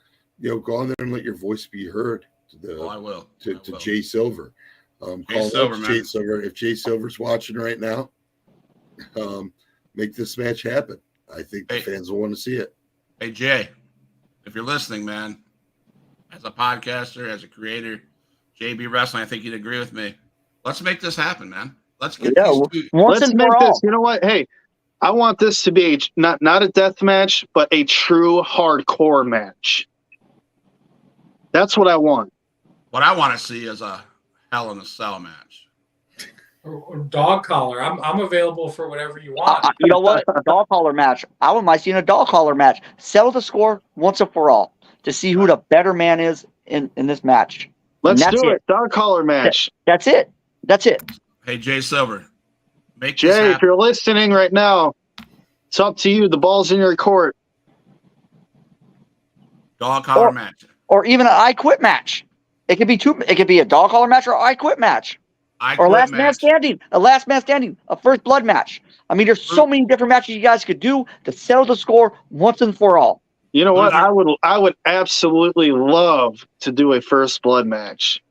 B: on there and let your voice be heard.
A: I will.
B: To Jay Silver. Call
A: Silver,
B: Jay Silver. If Jay Silver's watching right now, make this match happen. I think the fans will want to see it.
A: Hey, Jay, if you're listening, man, as a podcaster, as a creator, JB Wrestling, I think you'd agree with me. Let's make this happen, man. Let's get these two.
F: Let's make this. You know what? Hey, I want this to be not a death match, but a true hardcore match. That's what I want.
A: What I want to see is a Hell in a Cell match.
C: Or dog collar. I'm available for whatever you want.
E: You know what? Dog collar match. I wouldn't mind seeing a dog collar match. Settle the score once and for all to see who the better man is in this match.
F: Let's do it. Dog collar match.
E: That's it. That's it.
A: Hey, Jay Silver.
F: Jay, if you're listening right now, it's up to you. The ball's in your court.
A: Dog collar match.
E: Or even an I Quit match. It could be two. It could be a dog collar match or I Quit match. Or last man standing. A last man standing. A first blood match. I mean, there's so many different matches you guys could do to settle the score once and for all.
F: You know what? I would absolutely love to do a first blood match.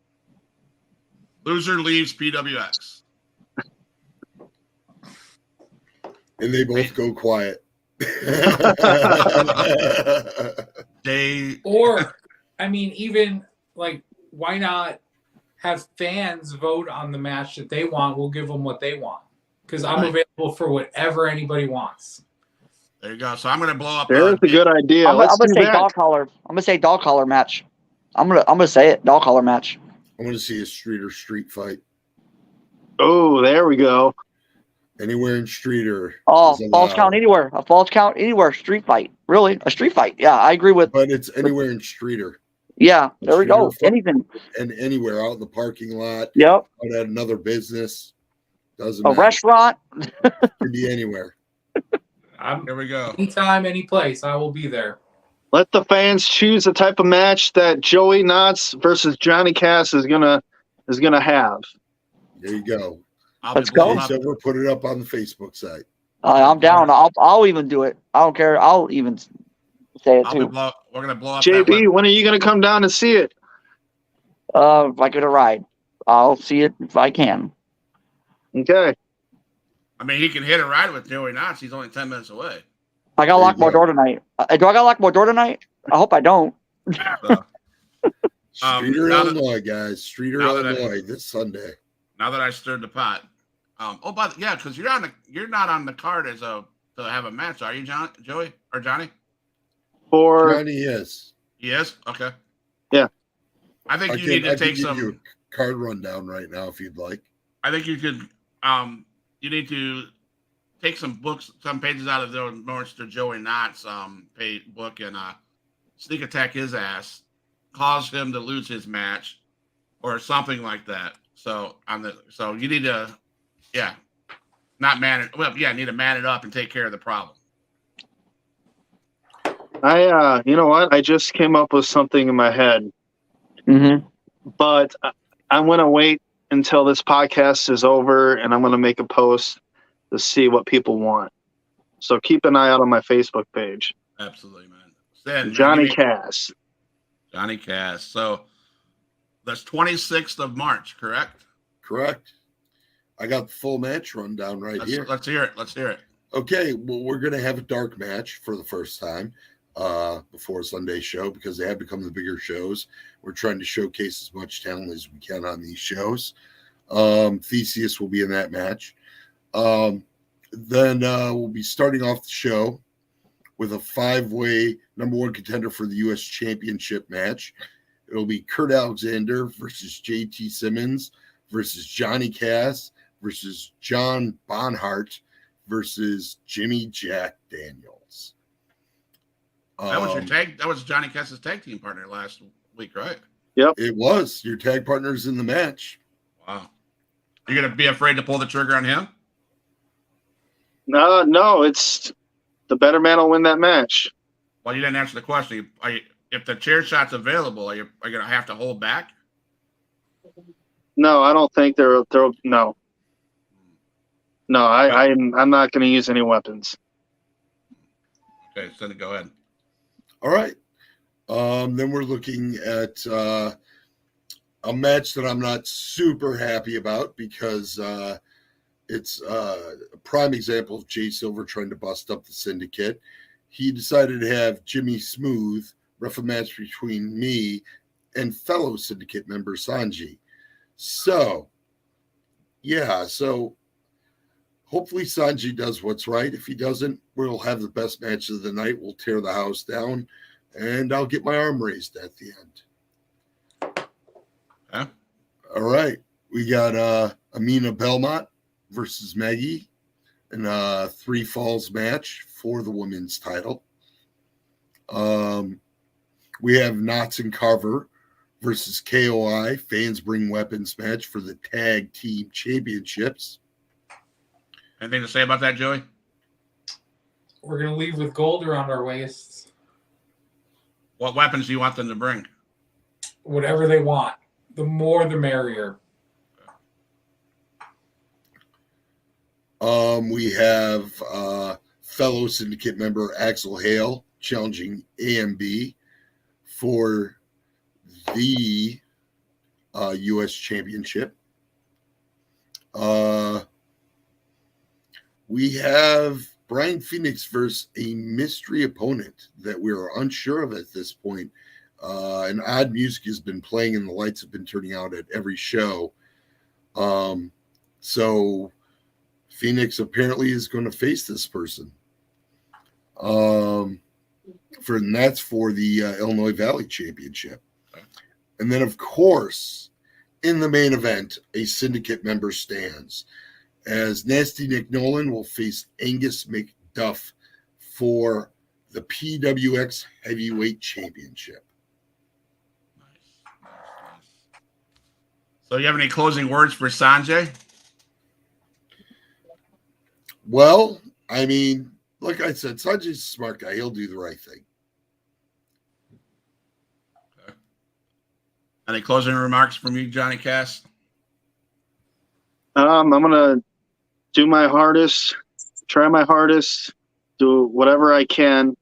A: Loser leaves PWX.
B: And they both go quiet.
C: Or, I mean, even like, why not have fans vote on the match that they want? We'll give them what they want. Because I'm available for whatever anybody wants.
A: There you go. So I'm going to blow up.
F: There's a good idea.
E: I'm gonna say dog collar. I'm gonna say dog collar match. I'm gonna say it. Dog collar match.
B: I want to see a street fight.
F: Oh, there we go.
B: Anywhere in Streeter.
E: Oh, false count anywhere. A false count anywhere. Street fight. Really? A street fight. Yeah, I agree with.
B: But it's anywhere in Streeter.
E: Yeah, there we go. Anything.
B: And anywhere out in the parking lot.
E: Yep.
B: Out at another business. Doesn't matter.
E: A restaurant.
B: Could be anywhere.
A: Here we go.
C: Anytime, any place, I will be there.
F: Let the fans choose the type of match that Joey Knotts versus Johnny Cass is gonna have.
B: There you go.
E: Let's go.
B: Silver, put it up on the Facebook site.
E: I'm down. I'll even do it. I don't care. I'll even say it too.
A: We're gonna blow up.
F: JB, when are you gonna come down and see it?
E: If I get a ride, I'll see it if I can.
F: Okay.
A: I mean, he can hit a ride with Joey Knotts. He's only 10 minutes away.
E: I gotta lock my door tonight. Do I gotta lock my door tonight? I hope I don't.
B: Streeter, Illinois, guys. Streeter, Illinois, this Sunday.
A: Now that I stirred the pot. Because you're not on the card to have a match, are you, Joey or Johnny?
B: Johnny is.
A: He is? Okay.
F: Yeah.
A: I think you need to take some
B: you a card rundown right now if you'd like.
A: I think you could. You need to take some pages out of the Mr. Joey Knotts book and sneak attack his ass, cause him to lose his match, or something like that. So you need to, need to man it up and take care of the problem.
F: You know what? I just came up with something in my head.
E: Mm-hmm.
F: But I'm gonna wait until this podcast is over, and I'm going to make a post to see what people want. So keep an eye out on my Facebook page.
A: Absolutely, man.
F: Johnny Cass.
A: Johnny Cass. So that's 26th of March, correct?
B: Correct. I got the full match rundown here.
A: Let's hear it.
B: Okay, well, we're going to have a dark match for the first time before Sunday's show because they have become the bigger shows. We're trying to showcase as much talent as we can on these shows. Theseus will be in that match. Then we'll be starting off the show with a 5-way number one contender for the U.S. Championship match. It'll be Kurt Alexander versus JT Simmons versus Johnny Cass versus John Bonhart versus Jimmy Jack Daniels.
A: That was Johnny Cass's tag team partner last week, right?
F: Yep.
B: It was. Your tag partner's in the match.
A: Wow. You're going to be afraid to pull the trigger on him?
F: No, it's the better man will win that match.
A: Well, you didn't answer the question. If the chair shot's available, are you going to have to hold back?
F: No, I don't think they're no. No, I'm not going to use any weapons.
A: Okay, so go ahead.
B: All right. Then we're looking at a match that I'm not super happy about because it's a prime example of Jay Silver trying to bust up the Syndicate. He decided to have Jimmy Smooth ref a match between me and fellow Syndicate member Sanji. So, yeah, so hopefully Sanji does what's right. If he doesn't, we'll have the best match of the night. We'll tear the house down, and I'll get my arm raised at the end.
A: Yeah.
B: All right. We got Amina Belmont versus Maggie in a 3 falls match for the women's title. We have Knots and Carver versus KOI Fans Bring Weapons match for the Tag Team Championships.
A: Anything to say about that, Joey?
C: We're going to leave with gold around our waists.
A: What weapons do you want them to bring?
C: Whatever they want. The more, the merrier.
B: We have fellow Syndicate member Axel Hale challenging AMB for the U.S. Championship. We have Brian Phoenix versus a mystery opponent that we are unsure of at this point. And odd music has been playing and the lights have been turning out at every show. So Phoenix apparently is going to face this person. And that's for the Illinois Valley Championship. And then, of course, in the main event, a Syndicate member stands as Nasty Nick Nolan will face Angus McDuff for the PWX Heavyweight Championship.
A: Nice. So you have any closing words for Sanjay?
B: Well, I mean, like I said, Sanjay's a smart guy. He'll do the right thing.
A: Okay. Any closing remarks from you, Johnny Cass?
F: I'm gonna do my hardest, try my hardest, do whatever I can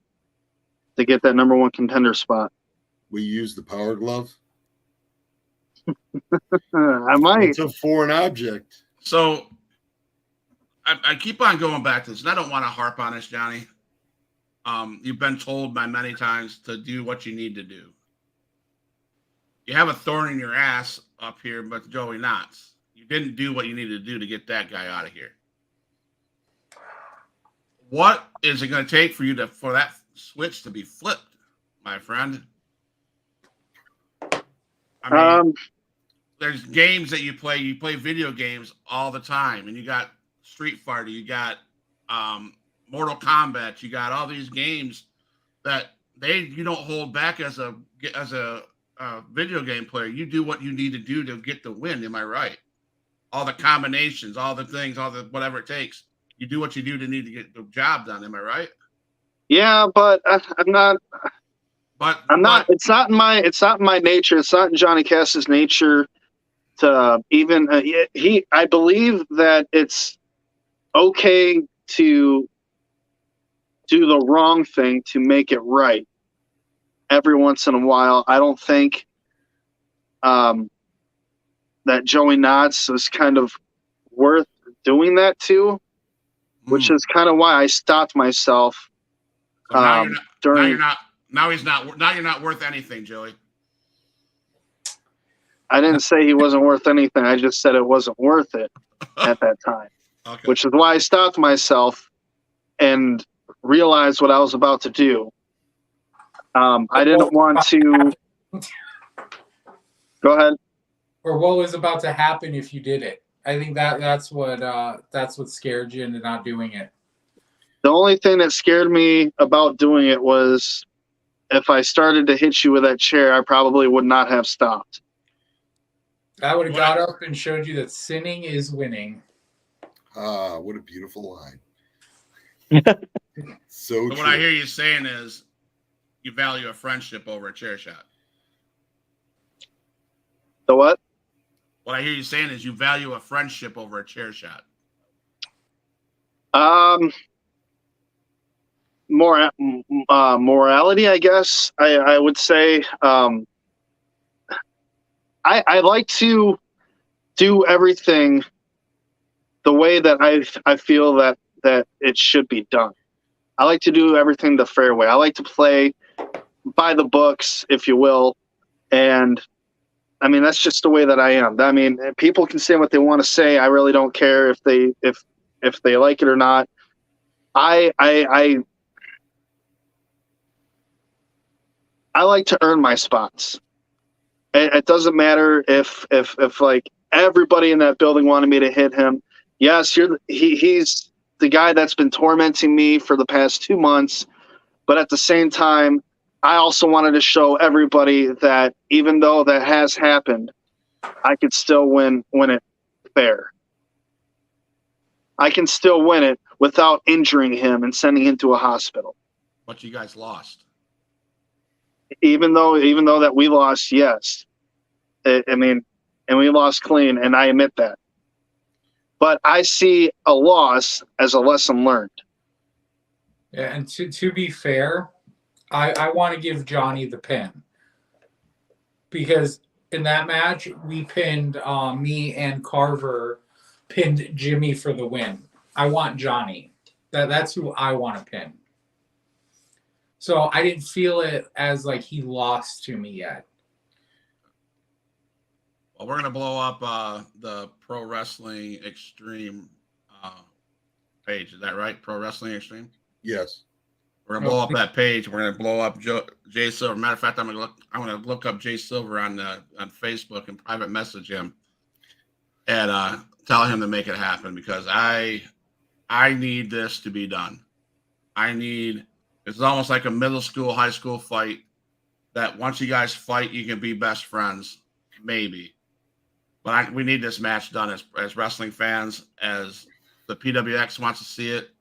F: to get that number 1 contender spot.
B: We use the power glove.
F: I might.
B: It's a foreign object.
A: So I keep on going back to this, and I don't want to harp on this, Johnny. You've been told by many times to do what you need to do. You have a thorn in your ass up here, but Joey Knotts. You didn't do what you needed to do to get that guy out of here. What is it going to take for that switch to be flipped, my friend? I mean, there's games that you play. You play video games all the time, and you got Street Fighter, you got Mortal Kombat, you got all these games that you don't hold back as a video game player. You do what you need to do to get the win. Am I right? All the combinations, all the things, all the whatever it takes. You do what you do to need to get the job done. Am I right?
F: Yeah, but I'm not.
A: But
F: I'm not. It's not in my nature. It's not in Johnny Cass's nature to even. I believe that it's okay to do the wrong thing to make it right every once in a while. I don't think that Joey Knotts is kind of worth doing that to, which is kind of why I stopped myself.
A: So now you're not worth anything, Joey.
F: I didn't say he wasn't worth anything. I just said it wasn't worth it at that time.
A: Okay.
F: Which is why I stopped myself and realized what I was about to do. I didn't want to. Go ahead.
C: Or what was about to happen if you did it? I think that's what scared you into not doing it.
F: The only thing that scared me about doing it was if I started to hit you with that chair, I probably would not have stopped.
C: I would have got up and showed you that sinning is winning.
B: Ah, what a beautiful line. So
A: But
B: true.
A: what I hear you saying is you value a friendship over a chair shot.
F: The what?
A: What I hear you saying is you value a friendship over a chair shot.
F: Morality, I guess. I would say I like to do everything the way that I feel that it should be done. I like to do everything the fair way. I like to play by the books, if you will, and I mean that's just the way that I am. I mean, people can say what they want to say. I really don't care if they like it or not. I like to earn my spots. It doesn't matter if like everybody in that building wanted me to hit him. Yes, he's the guy that's been tormenting me for the past 2 months, but at the same time, I also wanted to show everybody that even though that has happened, I could still win it fair. I can still win it without injuring him and sending him to a hospital.
A: But you guys lost.
F: Even though that we lost, yes. I mean, and we lost clean, and I admit that. But I see a loss as a lesson learned.
C: Yeah, and to be fair, I want to give Johnny the pin. Because in that match, we pinned me and Carver pinned Jimmy for the win. I want Johnny. That's who I want to pin. So I didn't feel it as like he lost to me yet.
A: Well, we're gonna blow up the Pro Wrestling Xtreme page. Is that right? Pro Wrestling Xtreme.
B: Yes.
A: We're gonna blow up that page. We're gonna blow up Jay Silver. Matter of fact, I'm gonna look up Jay Silver on Facebook and private message him and tell him to make it happen because I need this to be done. It's almost like a middle school, high school fight that once you guys fight, you can be best friends, maybe. But we need this match done as wrestling fans, as the PWX wants to see it.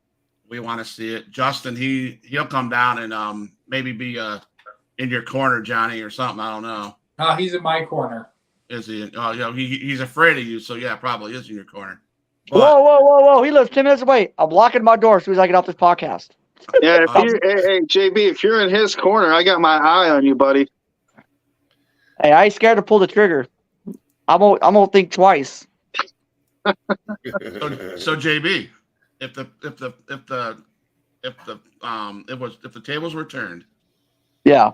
A: We want to see it. Justin, he'll come down and maybe be in your corner, Johnny, or something. I don't know.
C: He's in my corner.
A: Is he? Oh, yeah, he's afraid of you, so yeah, probably is in your corner. But,
E: Whoa. He lives 10 minutes away. I'm locking my door as soon as I get off this podcast.
F: Yeah, hey, JB, if you're in his corner, I got my eye on you, buddy.
E: Hey, I ain't scared to pull the trigger. I'm gonna think twice.
A: so JB, if the tables were turned,
E: Yeah.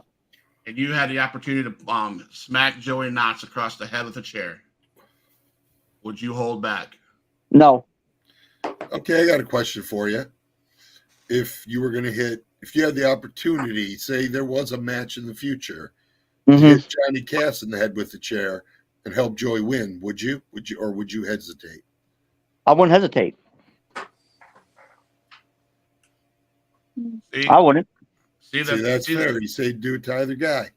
A: and you had the opportunity to smack Joey Knotts across the head with a chair, would you hold back?
E: No.
B: Okay, I got a question for you. If you had the opportunity, say there was a match in the future, to hit Johnny Cass in the head with the chair and help Joey win, would you hesitate?
E: I wouldn't hesitate.
A: See,
E: I wouldn't.
B: See, that's fair. You say do it to either guy.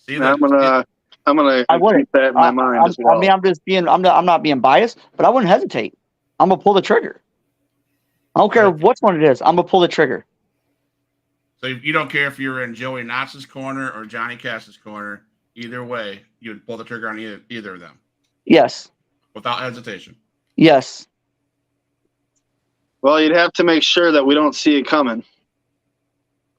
F: I'm gonna
E: I wouldn't.
F: keep that in my mind as well.
E: I mean, I'm not being biased, but I wouldn't hesitate. I'm gonna pull the trigger. I don't care which one it is. I'm gonna pull the trigger.
A: So you don't care if you're in Joey Knotts' corner or Johnny Cass's corner. Either way, you would pull the trigger on either of them.
E: Yes.
A: Without hesitation.
E: Yes.
F: Well, you'd have to make sure that we don't see it coming.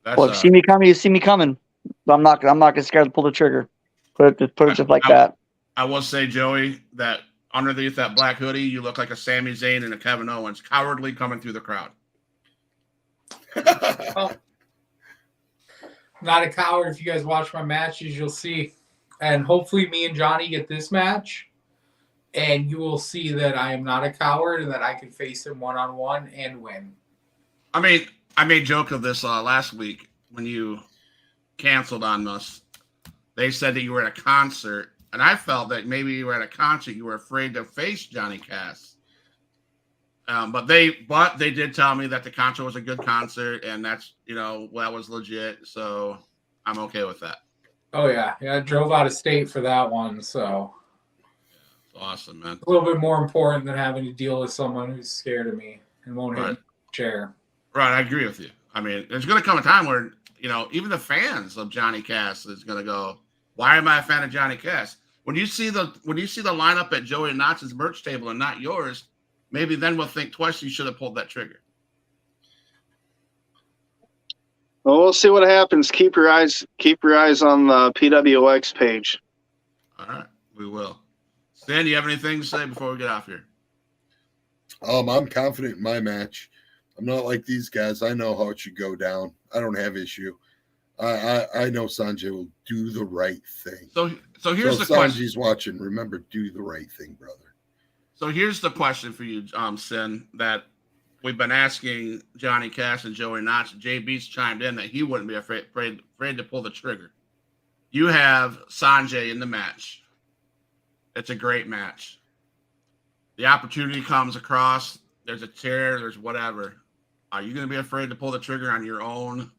E: Well, if you see me coming, you see me coming. But I'm not gonna scared to pull the trigger. Put it just like that.
A: I will say, Joey, that underneath that black hoodie, you look like a Sami Zayn and a Kevin Owens, cowardly coming through the crowd.
C: Not a coward. If you guys watch my matches, you'll see. And hopefully me and Johnny get this match. And you will see that I am not a coward and that I can face him one-on-one and win.
A: I mean, I made joke of this last week when you canceled on us. They said that you were at a concert, and I felt that maybe you were at a concert. You were afraid to face Johnny Cass. But they did tell me that the concert was a good concert, and that's, that was legit. So I'm okay with that.
C: Oh, yeah. Yeah, I drove out of state for that one, so.
A: It's awesome, man.
C: A little bit more important than having to deal with someone who's scared of me and won't hit the chair.
A: Right, I agree with you. I mean, there's going to come a time where, even the fans of Johnny Cass is going to go, why am I a fan of Johnny Cass? When you see the lineup at Joey Knotts' merch table and not yours, maybe then we'll think twice. You should have pulled that trigger.
F: Well, we'll see what happens. Keep your eyes on the PWX page.
A: All right, we will. Stan, do you have anything to say before we get off here?
B: I'm confident in my match. I'm not like these guys. I know how it should go down. I don't have issue. I know Sanjay will do the right thing.
A: So here's the
B: Sanjay's
A: question.
B: watching. Remember, do the right thing, brother.
A: So here's the question for you, Sin, that we've been asking Johnny Cash and Joey Notch. JB's chimed in that he wouldn't be afraid to pull the trigger. You have Sanjay in the match. It's a great match. The opportunity comes across. There's a chair. There's whatever. Are you going to be afraid to pull the trigger on your own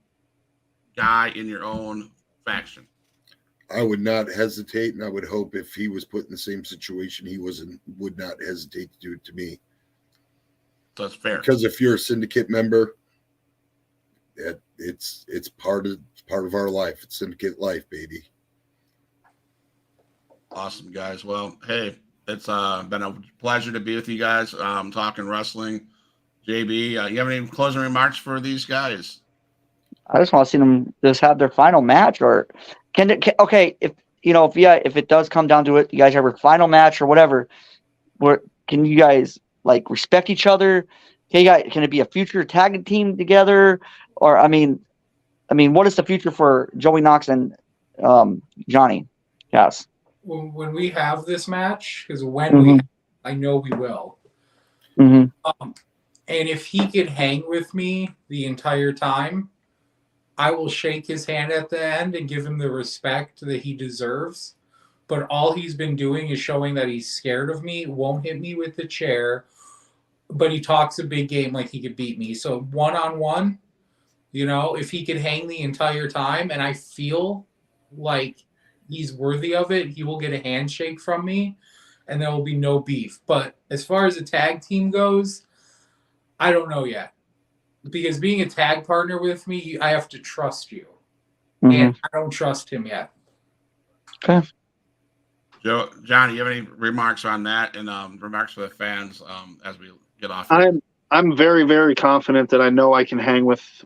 A: guy in your own faction?
B: I would not hesitate, and I would hope if he was put in the same situation, would not hesitate to do it to me.
A: So it's fair.
B: Because if you're a syndicate member, it's part of our life. It's syndicate life, baby.
A: Awesome, guys. Well, hey, it's been a pleasure to be with you guys, talking wrestling. JB, you have any closing remarks for these guys?
E: I just want to see them just have their final match, or okay, if it does come down to it, you guys have your final match or whatever. Can you guys like respect each other? Can it be a future tag team together? Or I mean, what is the future for Joey Knox and Johnny? Yes.
C: When we have this match, because I know we will.
E: Mm-hmm.
C: And if he could hang with me the entire time, I will shake his hand at the end and give him the respect that he deserves. But all he's been doing is showing that he's scared of me, won't hit me with the chair, but he talks a big game like he could beat me. So one-on-one, if he could hang the entire time and I feel like he's worthy of it, he will get a handshake from me and there will be no beef. But as far as the tag team goes, I don't know yet. Because being a tag partner with me, I have to trust you.
E: Mm-hmm.
C: And I don't trust him yet.
E: Okay.
A: Johnny, you have any remarks on that and remarks for the fans as we get off?
F: I'm very, very confident that I know I can hang with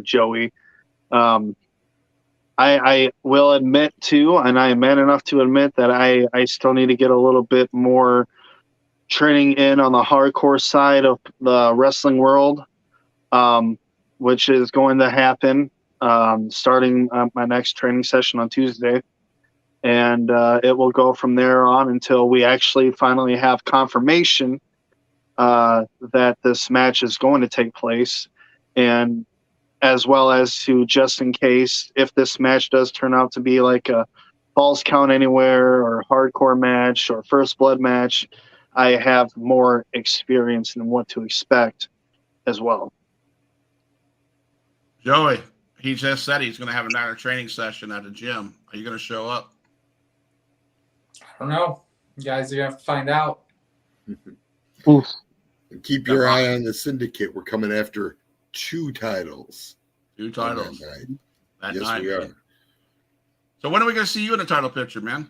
F: Joey. I will admit too, and I am man enough to admit that I still need to get a little bit more training in on the hardcore side of the wrestling world, which is going to happen starting my next training session on Tuesday. And it will go from there on until we actually finally have confirmation that this match is going to take place. And as well as to, just in case, if this match does turn out to be like a Falls Count Anywhere or hardcore match or First Blood match, I have more experience in what to expect as well.
A: Joey, he just said he's going to have another training session at the gym. Are you going to show up?
C: I don't know. You guys are going to have to find out.
E: Oof.
B: And keep your eye on the syndicate. We're coming after 2 titles.
A: 2 titles.
B: That night. We are.
A: So when are we going to see you in the title picture, man?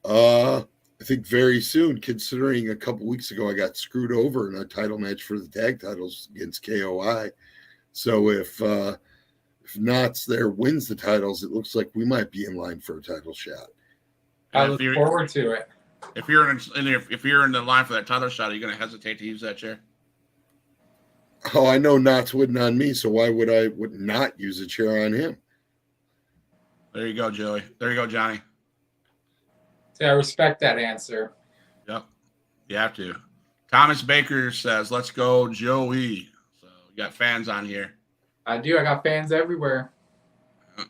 B: I think very soon, considering a couple weeks ago I got screwed over in a title match for the tag titles against KOI. So if Knott's there wins the titles, it looks like we might be in line for a title shot.
C: I look forward to it.
A: If you're in the line for that title shot, are you going to hesitate to use that chair?
B: Oh, I know Knott's wouldn't on me, so why would I not use a chair on him?
A: There you go, Joey. There you go, Johnny.
C: See, I respect that answer.
A: Yep. You have to. Thomas Baker says, let's go, Joey. So you got fans on here.
C: I do. I got fans everywhere.
A: So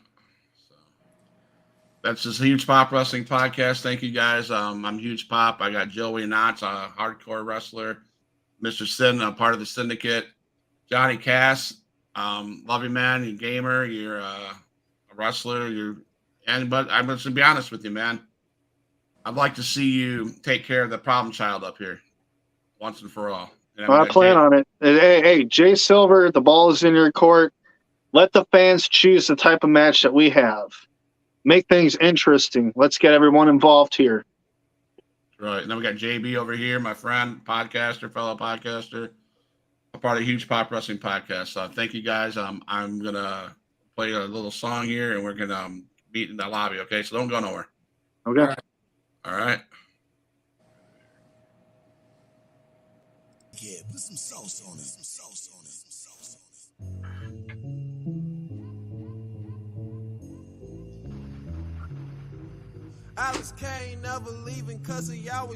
A: that's just Huge Pop Wrestling Podcast. Thank you, guys. I'm Huge Pop. I got Joey Knotts, a hardcore wrestler. Mr. Sin, a part of the syndicate. Johnny Cass, love you, man. You're a gamer. You're a wrestler. But I'm going to be honest with you, man. I'd like to see you take care of the problem child up here once and for all.
F: I plan on it. Hey, Jay Silver, the ball is in your court. Let the fans choose the type of match that we have. Make things interesting. Let's get everyone involved here.
A: Right. And then we got JB over here, my friend, podcaster, fellow podcaster, a part of Huge Pop Wrestling Podcast. So thank you, guys. I'm going to play a little song here, and we're going to meet in the lobby, okay? So don't go nowhere.
F: Okay.
A: All right.
G: Yeah, put some sauce on it. Some sauce on it. Some sauce on it. Alice Kane never leaving cause he always